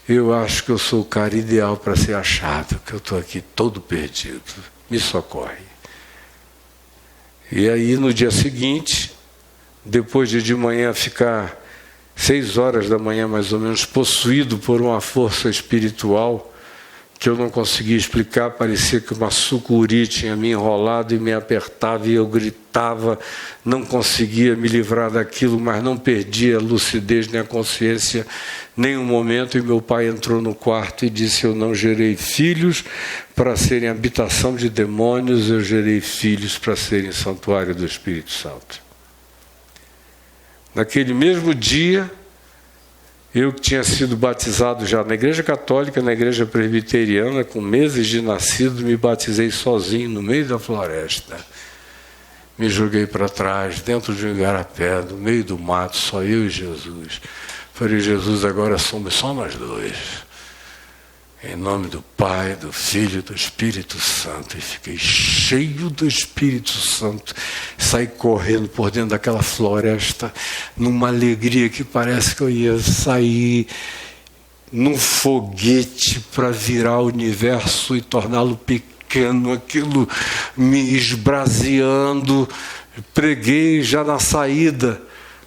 eu acho que eu sou o cara ideal para ser achado, que eu estou aqui todo perdido. Me socorre. E aí, no dia seguinte, depois de manhã ficar 6 horas da manhã, mais ou menos, possuído por uma força espiritual, que eu não conseguia explicar, parecia que uma sucuri tinha me enrolado e me apertava, e eu gritava, não conseguia me livrar daquilo, mas não perdia a lucidez nem a consciência, nem um momento, e meu pai entrou no quarto e disse, eu não gerei filhos para serem habitação de demônios, eu gerei filhos para serem santuário do Espírito Santo. Naquele mesmo dia, eu que tinha sido batizado já na igreja católica, na igreja presbiteriana, com meses de nascido, me batizei sozinho no meio da floresta. Me joguei para trás, dentro de um igarapé, no meio do mato, só eu e Jesus. Falei, Jesus, agora somos só nós dois. Em nome do Pai, do Filho e do Espírito Santo. E fiquei cheio do Espírito Santo. Saí correndo por dentro daquela floresta, numa alegria que parece que eu ia sair num foguete para virar o universo e torná-lo pequeno, aquilo me esbraseando. Preguei já na saída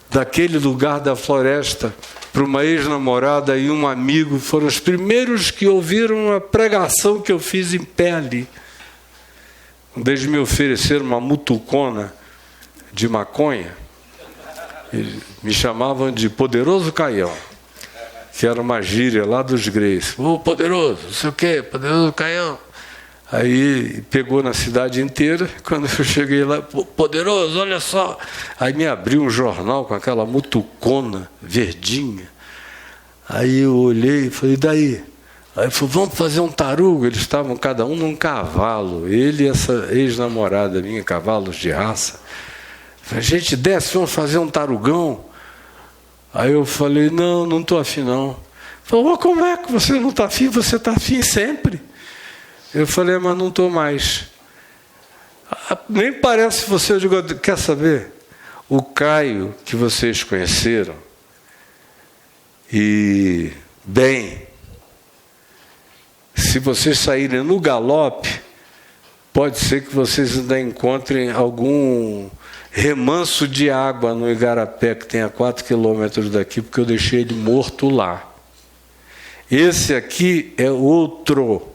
daquele lugar da floresta para uma ex-namorada e um amigo, foram os primeiros que ouviram a pregação que eu fiz em pé ali. Desde me oferecer uma mutucona de maconha, me chamavam de Poderoso Caião, que era uma gíria lá dos Greys. Ô, poderoso, não sei o quê, Poderoso Caião. Aí pegou na cidade inteira, quando eu cheguei lá, poderoso, olha só. Aí me abriu um jornal com aquela mutucona verdinha. Aí eu olhei e falei, daí? Aí ele falou, vamos fazer um tarugo. Eles estavam cada um num cavalo, ele e essa ex-namorada minha, cavalos de raça. A gente desce, vamos fazer um tarugão. Aí eu falei, não estou afim não. Ele falou, como é que você não está afim? Você está afim sempre. Eu falei, mas não estou mais. Nem parece você, eu digo, quer saber? O Caio que vocês conheceram, e bem, se vocês saírem no galope, pode ser que vocês ainda encontrem algum remanso de água no igarapé, que tem a 4 quilômetros daqui, porque eu deixei ele morto lá. Esse aqui é outro.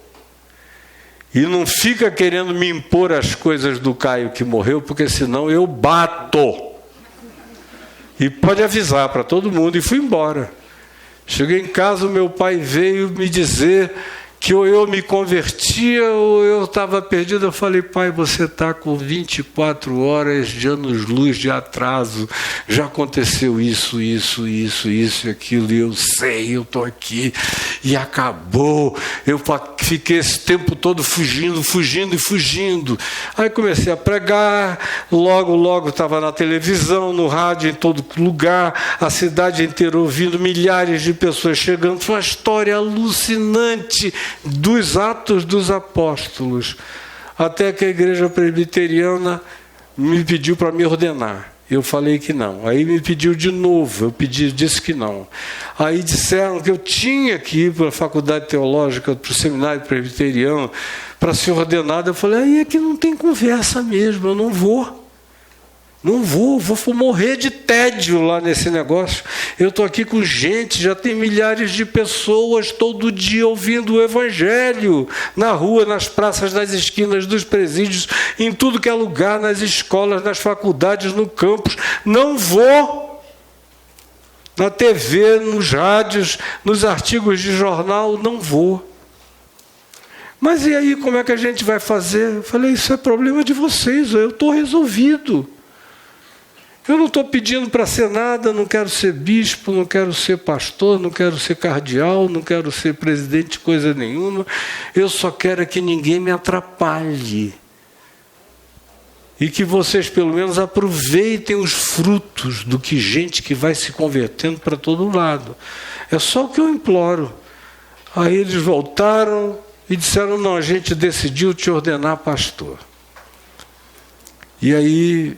E não fica querendo me impor as coisas do Caio que morreu, porque senão eu bato. E pode avisar para todo mundo, e fui embora. Cheguei em casa, o meu pai veio me dizer que ou eu me convertia ou eu estava perdido. Eu falei, pai, você está com 24 horas de anos-luz de atraso, já aconteceu isso e aquilo, e eu sei, eu estou aqui, e acabou. Eu fiquei esse tempo todo fugindo. Aí comecei a pregar, logo estava na televisão, no rádio, em todo lugar, a cidade inteira ouvindo, milhares de pessoas chegando. Foi uma história alucinante dos Atos dos Apóstolos, até que a igreja presbiteriana me pediu para me ordenar. Eu falei que não. Aí me pediu de novo, disse que não. Aí disseram que eu tinha que ir para a faculdade teológica, para o seminário presbiteriano, para ser ordenado. Eu falei, aí é que não tem conversa mesmo, eu não vou. Vou morrer de tédio lá nesse negócio. Eu estou aqui com gente, já tem milhares de pessoas todo dia ouvindo o Evangelho, na rua, nas praças, nas esquinas dos presídios, em tudo que é lugar, nas escolas, nas faculdades, no campus. Não vou. Na TV, nos rádios, nos artigos de jornal, não vou. Mas e aí, como é que a gente vai fazer? Eu falei, isso é problema de vocês, eu estou resolvido. Eu não estou pedindo para ser nada, não quero ser bispo, não quero ser pastor, não quero ser cardeal, não quero ser presidente de coisa nenhuma. Eu só quero que ninguém me atrapalhe. E que vocês, pelo menos, aproveitem os frutos do que gente que vai se convertendo para todo lado. É só o que eu imploro. Aí eles voltaram e disseram, não, a gente decidiu te ordenar pastor. E aí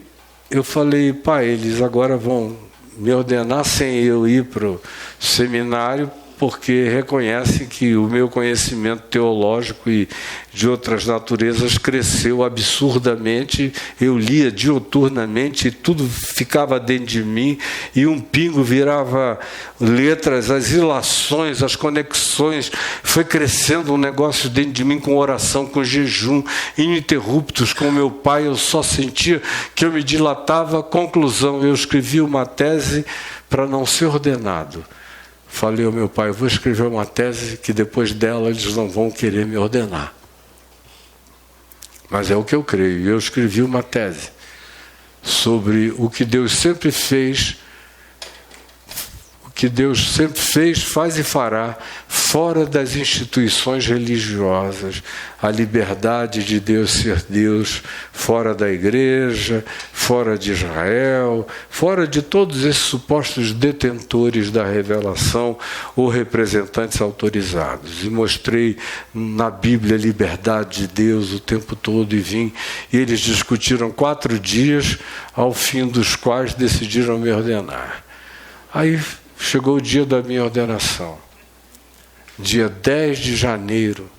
eu falei, pai, eles agora vão me ordenar sem eu ir para o seminário, porque reconhecem que o meu conhecimento teológico e de outras naturezas cresceu absurdamente. Eu lia diuturnamente e tudo ficava dentro de mim, e um pingo virava letras, as ilações, as conexões, foi crescendo um negócio dentro de mim, com oração, com jejum, ininterruptos. Com meu pai eu só sentia que eu me dilatava. Conclusão, eu escrevi uma tese para não ser ordenado. Falei ao meu pai, eu vou escrever uma tese que depois dela eles não vão querer me ordenar. Mas é o que eu creio. Eu escrevi uma tese sobre o que Deus sempre fez, faz e fará fora das instituições religiosas, a liberdade de Deus ser Deus, fora da igreja, fora de Israel, fora de todos esses supostos detentores da revelação ou representantes autorizados. E mostrei na Bíblia a liberdade de Deus o tempo todo, e vim, e eles discutiram 4 dias, ao fim dos quais decidiram me ordenar. Aí chegou o dia da minha ordenação, dia 10 de janeiro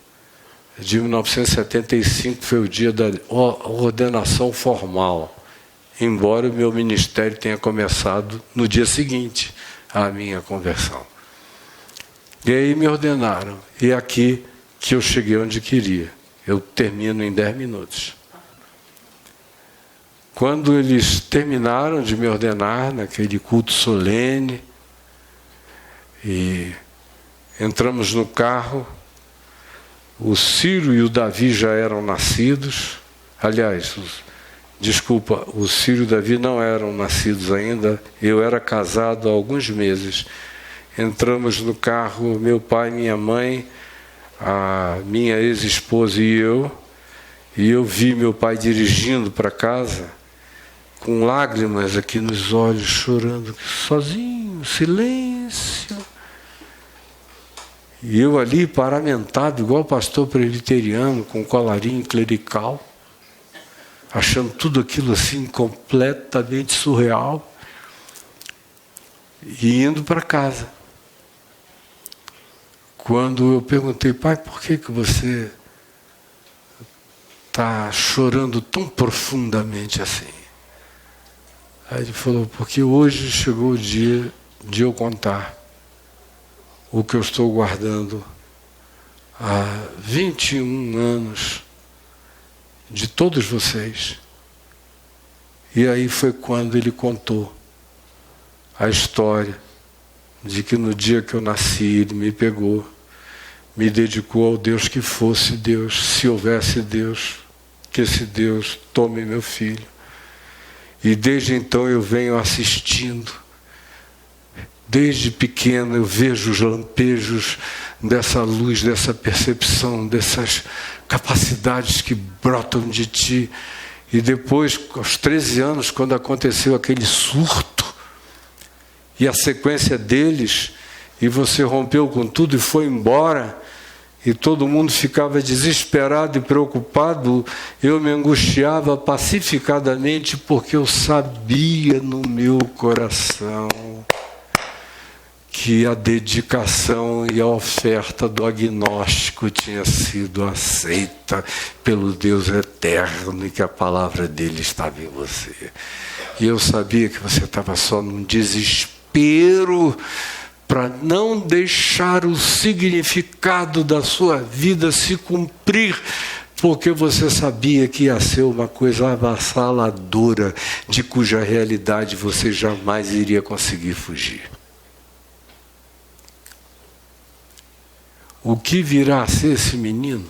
de 1975, foi o dia da ordenação formal, embora o meu ministério tenha começado no dia seguinte à minha conversão. E aí me ordenaram, e é aqui que eu cheguei onde queria. Eu termino em 10 minutos. Quando eles terminaram de me ordenar, naquele culto solene, e entramos no carro, o Ciro e o Davi já eram nascidos. Aliás, o Ciro e o Davi não eram nascidos ainda, eu era casado há alguns meses. Entramos no carro, meu pai, minha mãe, a minha ex-esposa e eu vi meu pai dirigindo para casa, com lágrimas aqui nos olhos, chorando, sozinho, silêncio. E eu ali paramentado, igual pastor presbiteriano, com colarinho clerical, achando tudo aquilo assim completamente surreal, e indo para casa. Quando eu perguntei, pai, por que você está chorando tão profundamente assim? Aí ele falou, porque hoje chegou o dia de eu contar o que eu estou guardando há 21 anos de todos vocês. E aí foi quando ele contou a história de que no dia que eu nasci, ele me pegou, me dedicou ao Deus que fosse Deus, se houvesse Deus, que esse Deus tome meu filho. E desde então eu venho assistindo. Desde pequeno eu vejo os lampejos dessa luz, dessa percepção, dessas capacidades que brotam de ti. E depois, aos 13 anos, quando aconteceu aquele surto, e a sequência deles, e você rompeu com tudo e foi embora, e todo mundo ficava desesperado e preocupado, eu me angustiava pacificadamente, porque eu sabia no meu coração que a dedicação e a oferta do agnóstico tinha sido aceita pelo Deus eterno e que a palavra dele estava em você. E eu sabia que você estava só num desespero para não deixar o significado da sua vida se cumprir, porque você sabia que ia ser uma coisa avassaladora, de cuja realidade você jamais iria conseguir fugir. O que virá a ser esse menino?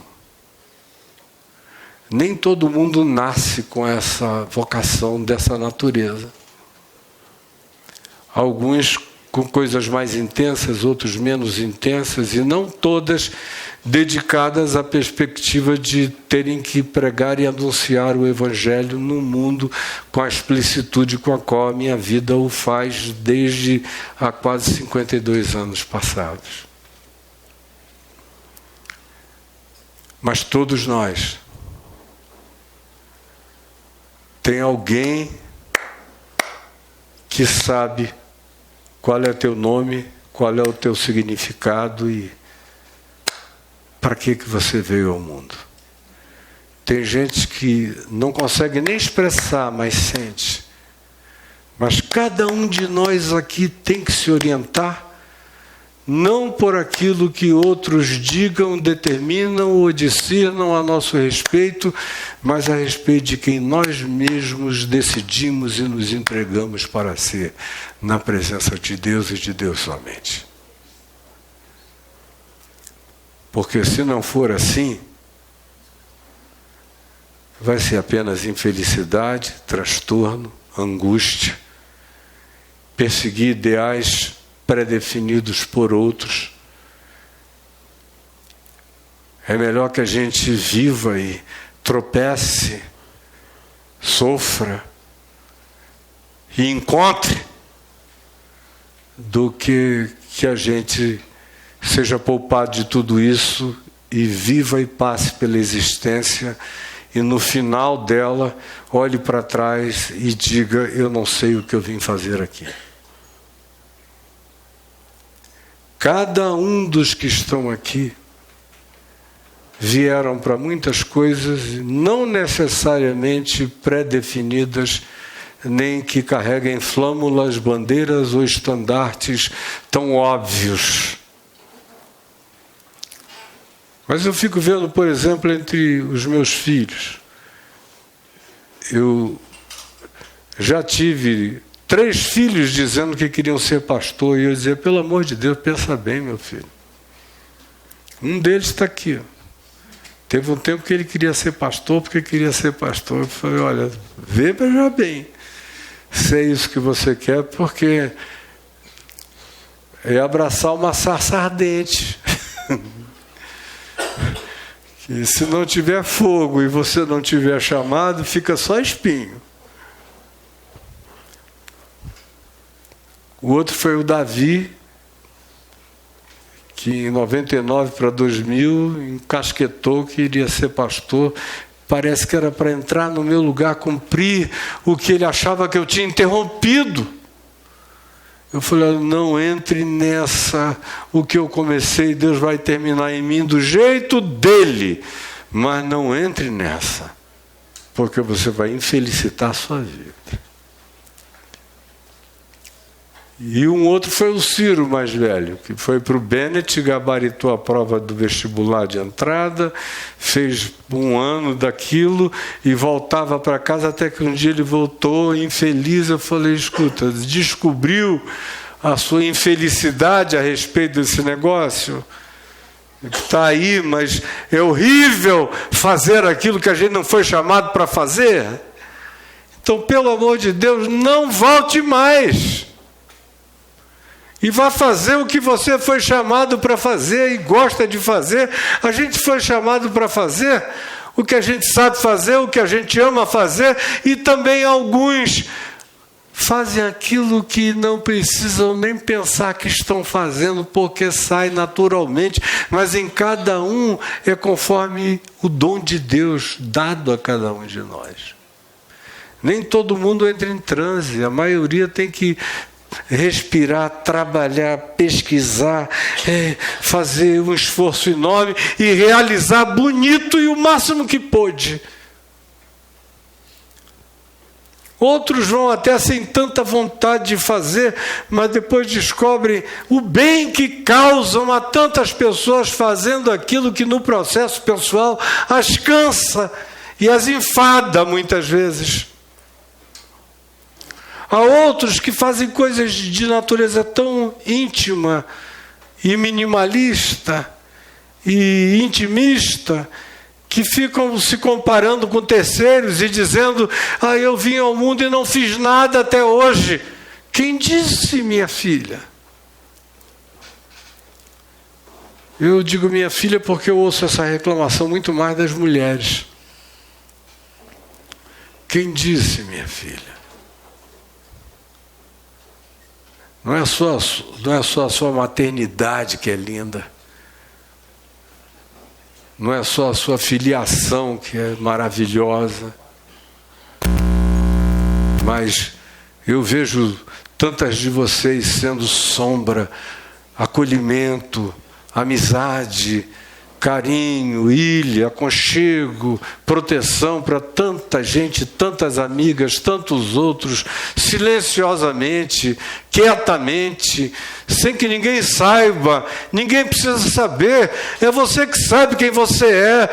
Nem todo mundo nasce com essa vocação dessa natureza. Alguns com coisas mais intensas, outros menos intensas, e não todas dedicadas à perspectiva de terem que pregar e anunciar o Evangelho no mundo com a explicitude com a qual a minha vida o faz desde há quase 52 anos passados. Mas todos nós tem alguém que sabe qual é o teu nome, qual é o teu significado e para que você veio ao mundo. Tem gente que não consegue nem expressar, mas sente. Mas cada um de nós aqui tem que se orientar, não por aquilo que outros digam, determinam ou discernam a nosso respeito, mas a respeito de quem nós mesmos decidimos e nos entregamos para ser, na presença de Deus e de Deus somente. Porque se não for assim, vai ser apenas infelicidade, transtorno, angústia, perseguir ideais pré-definidos por outros. É melhor que a gente viva e tropece, sofra e encontre, do que a gente seja poupado de tudo isso e viva e passe pela existência e no final dela olhe para trás e diga: eu não sei o que eu vim fazer aqui. Cada um dos que estão aqui vieram para muitas coisas não necessariamente pré-definidas, nem que carreguem flâmulas, bandeiras ou estandartes tão óbvios. Mas eu fico vendo, por exemplo, entre os meus filhos. Eu já tive 3 filhos dizendo que queriam ser pastor, e eu dizia: pelo amor de Deus, pensa bem, meu filho. Um deles está aqui. Teve um tempo que ele queria ser pastor, porque queria ser pastor. Eu falei: olha, veja bem, se é isso que você quer, porque é abraçar uma sarça ardente. E se não tiver fogo e você não tiver chamado, fica só espinho. O outro foi o Davi, que em 99 para 2000 encasquetou que iria ser pastor. Parece que era para entrar no meu lugar, cumprir o que ele achava que eu tinha interrompido. Eu falei: não entre nessa, o que eu comecei, Deus vai terminar em mim do jeito dele. Mas não entre nessa, porque você vai infelicitar a sua vida. E um outro foi o Ciro, mais velho, que foi para o Bennett, gabaritou a prova do vestibular de entrada, fez 1 ano daquilo e voltava para casa, até que um dia ele voltou infeliz. Eu falei: escuta, descobriu a sua infelicidade a respeito desse negócio? Está aí, mas é horrível fazer aquilo que a gente não foi chamado para fazer. Então, pelo amor de Deus, não volte mais. E vá fazer o que você foi chamado para fazer e gosta de fazer. A gente foi chamado para fazer o que a gente sabe fazer, o que a gente ama fazer, e também alguns fazem aquilo que não precisam nem pensar que estão fazendo, porque sai naturalmente, mas em cada um é conforme o dom de Deus dado a cada um de nós. Nem todo mundo entra em transe, a maioria tem que respirar, trabalhar, pesquisar, fazer um esforço enorme e realizar bonito e o máximo que pôde. Outros vão até sem tanta vontade de fazer, mas depois descobrem o bem que causam a tantas pessoas fazendo aquilo que no processo pessoal as cansa e as enfada muitas vezes. Há outros que fazem coisas de natureza tão íntima e minimalista e intimista, que ficam se comparando com terceiros e dizendo: eu vim ao mundo e não fiz nada até hoje. Quem disse, minha filha? Eu digo minha filha porque eu ouço essa reclamação muito mais das mulheres. Quem disse, minha filha? Não é só a sua maternidade que é linda. Não é só a sua filiação que é maravilhosa. Mas eu vejo tantas de vocês sendo sombra, acolhimento, amizade, carinho, ilha, aconchego, proteção para tanta gente, tantas amigas, tantos outros, silenciosamente, quietamente, sem que ninguém saiba, ninguém precisa saber, é você que sabe quem você é,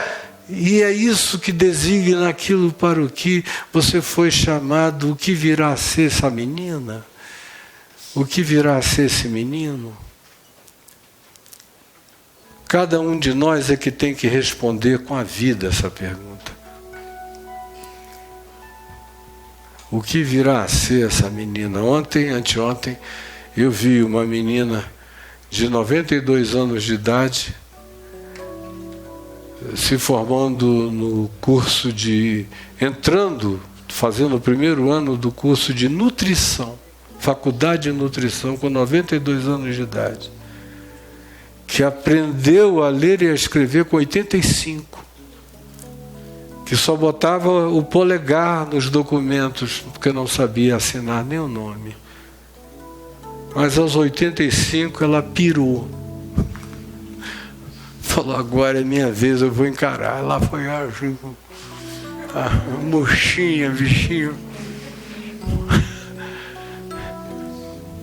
e é isso que designa aquilo para o que você foi chamado. O que virá a ser essa menina? O que virá a ser esse menino? Cada um de nós é que tem que responder com a vida essa pergunta. O que virá a ser essa menina? Anteontem, eu vi uma menina de 92 anos de idade se formando no curso fazendo o primeiro ano do curso de nutrição, faculdade de nutrição, com 92 anos de idade, que aprendeu a ler e a escrever com 85, que só botava o polegar nos documentos, porque não sabia assinar nem o nome. Mas aos 85 ela pirou. Falou: agora é minha vez, eu vou encarar. Lá foi assim, a mochinha, bichinho.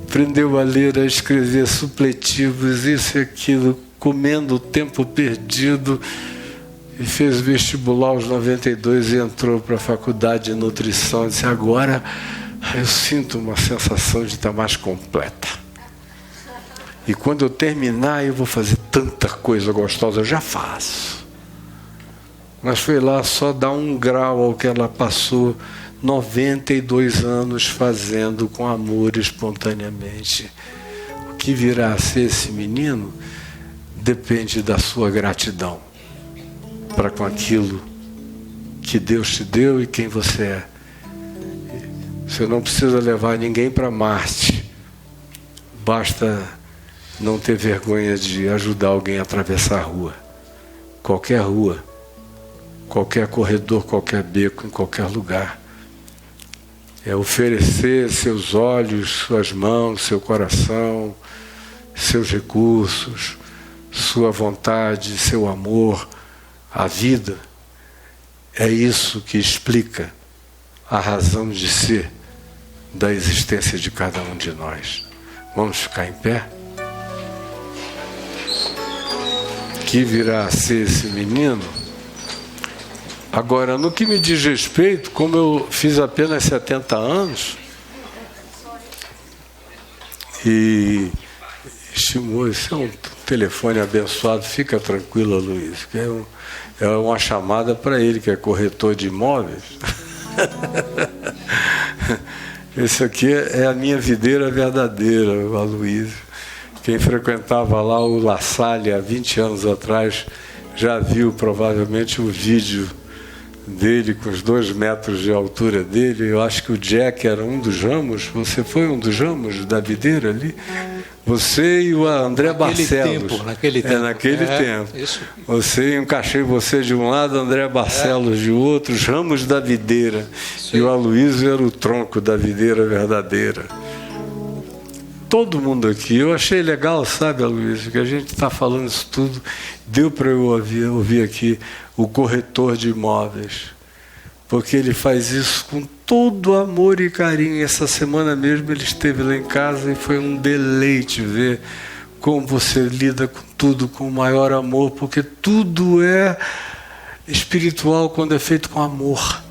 Aprendeu a ler, a escrever supletivos, isso e aquilo, comendo o tempo perdido, e fez vestibular aos 92 e entrou para a faculdade de nutrição. Disse: agora eu sinto uma sensação de estar mais completa. E quando eu terminar, eu vou fazer tanta coisa gostosa, eu já faço. Mas foi lá só dar um grau ao que ela passou 92 anos fazendo com amor, espontaneamente. O que virá a ser esse menino depende da sua gratidão para com aquilo que Deus te deu e quem você é. Você não precisa levar ninguém para Marte. Basta não ter vergonha de ajudar alguém a atravessar a rua. Qualquer corredor, qualquer beco, em qualquer lugar. É oferecer seus olhos, suas mãos, seu coração, seus recursos, sua vontade, seu amor, a vida. É isso que explica a razão de ser da existência de cada um de nós. Vamos ficar em pé? Que virá a ser esse menino? Agora, no que me diz respeito, como eu fiz apenas 70 anos, e estimou, isso é um telefone abençoado, fica tranquilo, Luiz, que é uma chamada para ele, que é corretor de imóveis. Esse aqui é a minha videira verdadeira, o Aloysio. Quem frequentava lá o La Salle há 20 anos atrás já viu provavelmente o vídeo dele com os 2 metros de altura dele. Eu acho que o Jack era um dos ramos. Você foi um dos ramos da videira ali? Você e o André Barcelos. Naquele tempo. Isso. Você, encaixei você de um lado, André Barcelos de outro, os ramos da videira. Sim. E o Aloysio era o tronco da videira verdadeira. Todo mundo aqui, eu achei legal, sabe, Aloysio, que a gente está falando isso tudo. Deu para eu ouvir aqui o corretor de imóveis, porque ele faz isso com todo amor e carinho. Essa semana mesmo ele esteve lá em casa e foi um deleite ver como você lida com tudo com o maior amor, porque tudo é espiritual quando é feito com amor.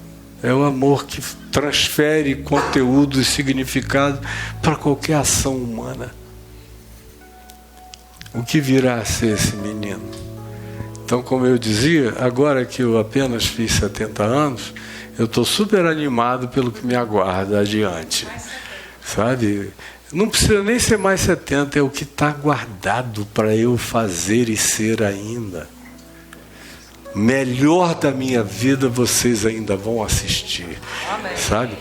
É o amor que transfere conteúdo e significado para qualquer ação humana. O que virá a ser esse menino? Então, como eu dizia, agora que eu apenas fiz 70 anos, eu estou super animado pelo que me aguarda adiante. Sabe? Não precisa nem ser mais 70, é o que está guardado para eu fazer e ser ainda. Melhor da minha vida vocês ainda vão assistir. Amém. Sabe?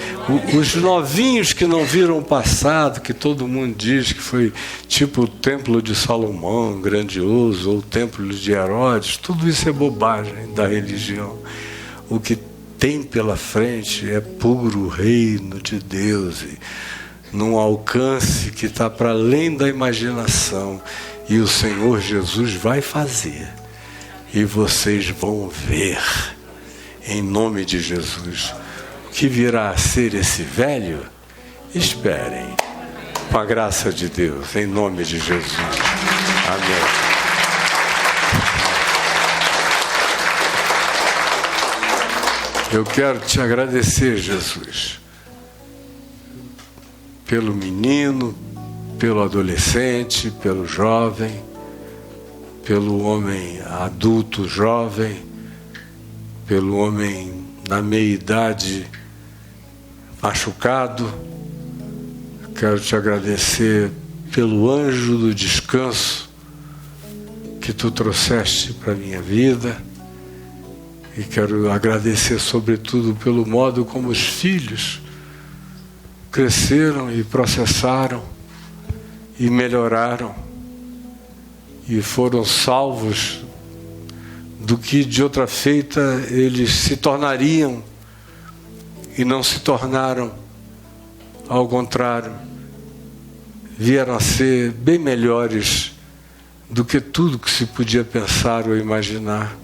Os novinhos que não viram o passado, que todo mundo diz que foi tipo o Templo de Salomão, grandioso, ou o Templo de Herodes, tudo isso é bobagem da religião. O que tem pela frente é puro reino de Deus, e num alcance que está para além da imaginação, e o Senhor Jesus vai fazer. E vocês vão ver, em nome de Jesus, o que virá a ser esse velho. Esperem, com a graça de Deus, em nome de Jesus. Amém. Eu quero te agradecer, Jesus, pelo menino, pelo adolescente, pelo jovem, pelo homem adulto jovem, pelo homem na meia-idade machucado. Quero te agradecer pelo anjo do descanso que tu trouxeste para a minha vida, e quero agradecer sobretudo pelo modo como os filhos cresceram e processaram e melhoraram e foram salvos do que de outra feita eles se tornariam e não se tornaram. Ao contrário, vieram a ser bem melhores do que tudo que se podia pensar ou imaginar,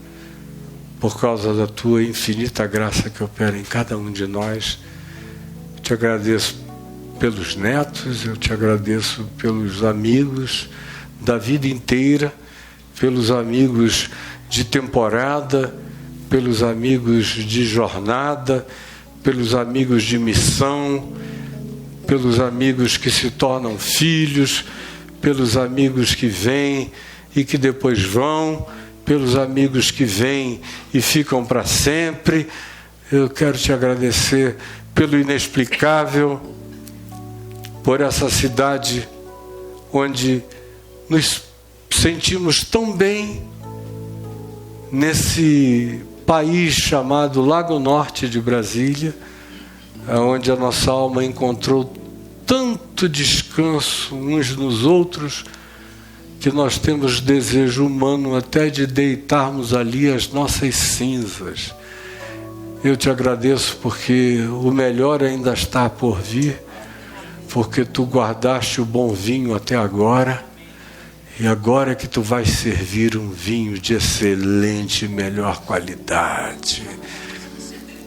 por causa da tua infinita graça que opera em cada um de nós. Te agradeço pelos netos, eu te agradeço pelos amigos da vida inteira, pelos amigos de temporada, pelos amigos de jornada, pelos amigos de missão, pelos amigos que se tornam filhos, pelos amigos que vêm e que depois vão, pelos amigos que vêm e ficam para sempre. Eu quero te agradecer pelo inexplicável, por essa cidade onde nos sentimos tão bem, nesse país chamado Lago Norte de Brasília, onde a nossa alma encontrou tanto descanso uns nos outros, que nós temos desejo humano até de deitarmos ali as nossas cinzas. Eu te agradeço porque o melhor ainda está por vir, porque tu guardaste o bom vinho até agora, e agora que tu vais servir um vinho de excelente e melhor qualidade.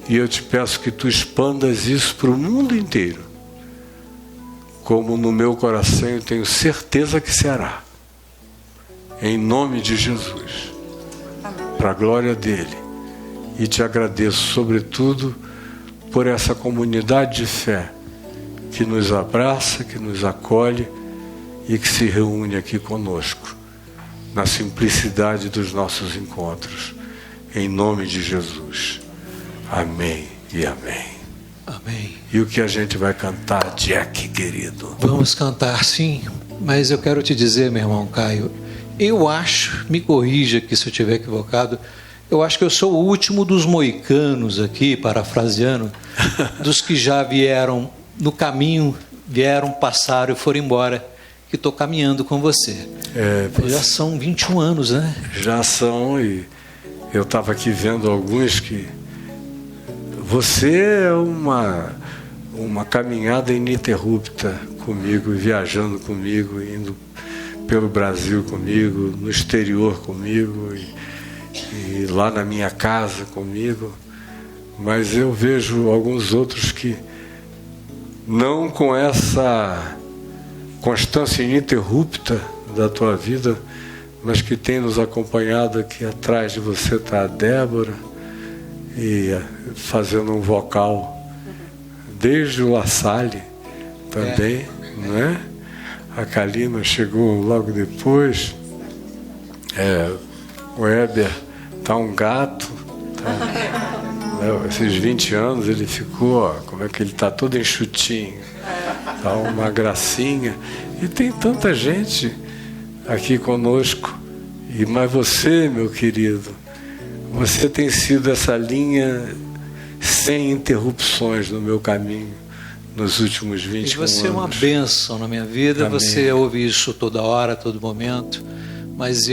E eu te peço que tu expandas isso para o mundo inteiro, como no meu coração eu tenho certeza que será. Em nome de Jesus, para a glória dele. E te agradeço sobretudo por essa comunidade de fé que nos abraça, que nos acolhe e que se reúne aqui conosco. na simplicidade dos nossos encontros. Em nome de Jesus. Amém e amém. Amém. E o que a gente vai cantar, Jack, querido? Vamos cantar, sim, mas eu quero te dizer, meu irmão Caio, eu acho, me corrija aqui se eu estiver equivocado, eu acho que eu sou o último dos moicanos aqui, parafraseando, dos que já vieram no caminho, passaram e foram embora, que estou caminhando com você. Já são 21 anos, né? Já são, e eu estava aqui vendo alguns que... Você é uma caminhada ininterrupta comigo, viajando comigo, indo pelo Brasil comigo, no exterior comigo e lá na minha casa comigo. Mas eu vejo alguns outros que não com essa constância ininterrupta da tua vida, mas que tem nos acompanhado. Aqui atrás de você está a Débora, e fazendo um vocal desde o La Salle também, não é? A Kalima chegou logo depois. O Heber tá um gato, esses 20 anos ele ficou, ó, como é que ele tá todo enxutinho, tá uma gracinha. E tem tanta gente aqui conosco. Mas você, meu querido, você tem sido essa linha sem interrupções no meu caminho nos últimos 21 anos. E você é uma bênção na minha vida. Amém. Você ouve isso toda hora, todo momento. Mas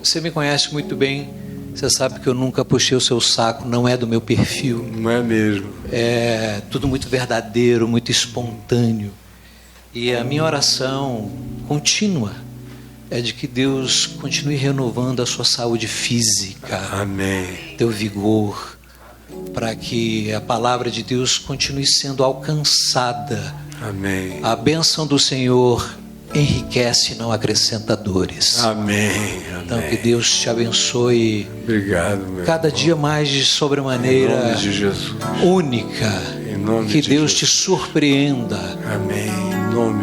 você me conhece muito bem. Você sabe que eu nunca puxei o seu saco. Não é do meu perfil. Não é mesmo. É tudo muito verdadeiro, muito espontâneo. E a minha oração contínua é de que Deus continue renovando a sua saúde física. Amém. Teu vigor, para que a palavra de Deus continue sendo alcançada. Amém. A bênção do Senhor enriquece e não acrescenta dores. Amém. Amém. Então que Deus te abençoe. Obrigado, meu cada irmão. Dia mais de sobremaneira, em nome de Jesus. Única. Em nome que de Deus Jesus. Te surpreenda. Amém.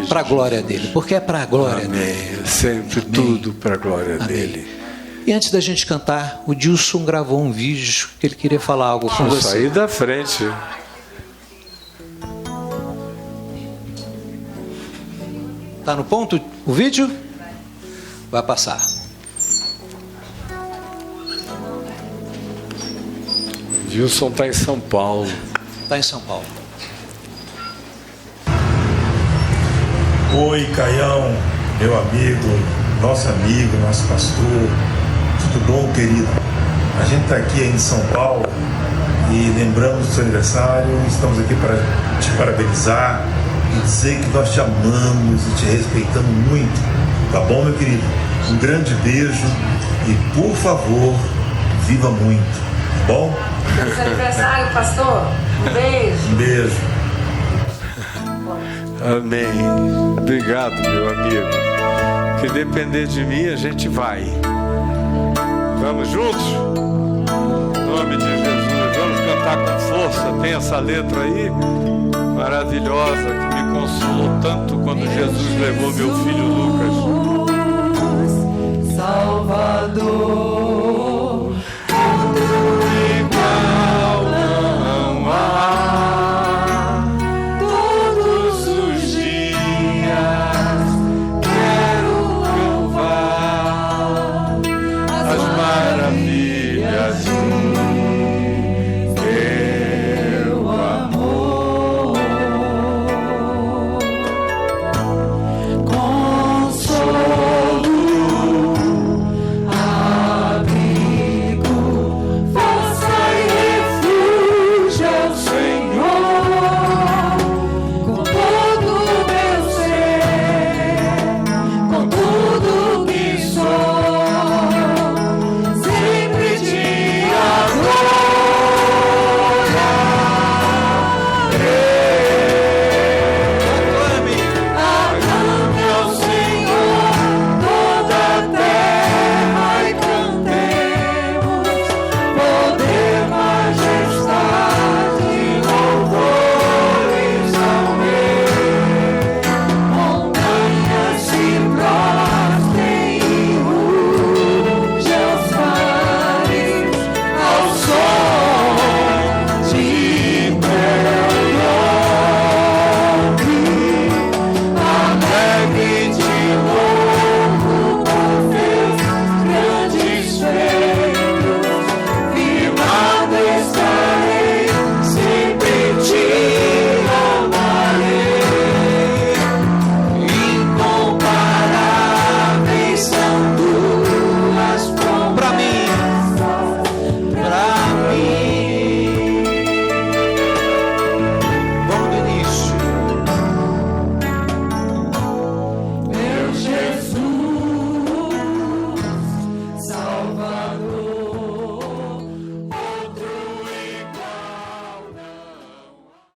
Para a glória dele, porque é para a glória dele. Sempre. Amém. Tudo para a glória dele. E antes da gente cantar, o Dilson gravou um vídeo que ele queria falar algo com você. Sair da frente. Tá no ponto o vídeo? Vai passar. O Dilson está em São Paulo. Está em São Paulo. Oi, Caião, meu amigo, nosso pastor, tudo bom, querido? A gente está aqui em São Paulo e lembramos do seu aniversário, estamos aqui para te parabenizar e dizer que nós te amamos e te respeitamos muito, tá bom, meu querido? Um grande beijo e, por favor, viva muito, tá bom? Feliz aniversário, pastor, um beijo. Um beijo. Amém. Obrigado, meu amigo. Que depender de mim, a gente vai. Vamos juntos? Em nome de Jesus. Vamos cantar com força. Tem essa letra aí maravilhosa que me consolou tanto quando Jesus levou meu filho Lucas. Salvador.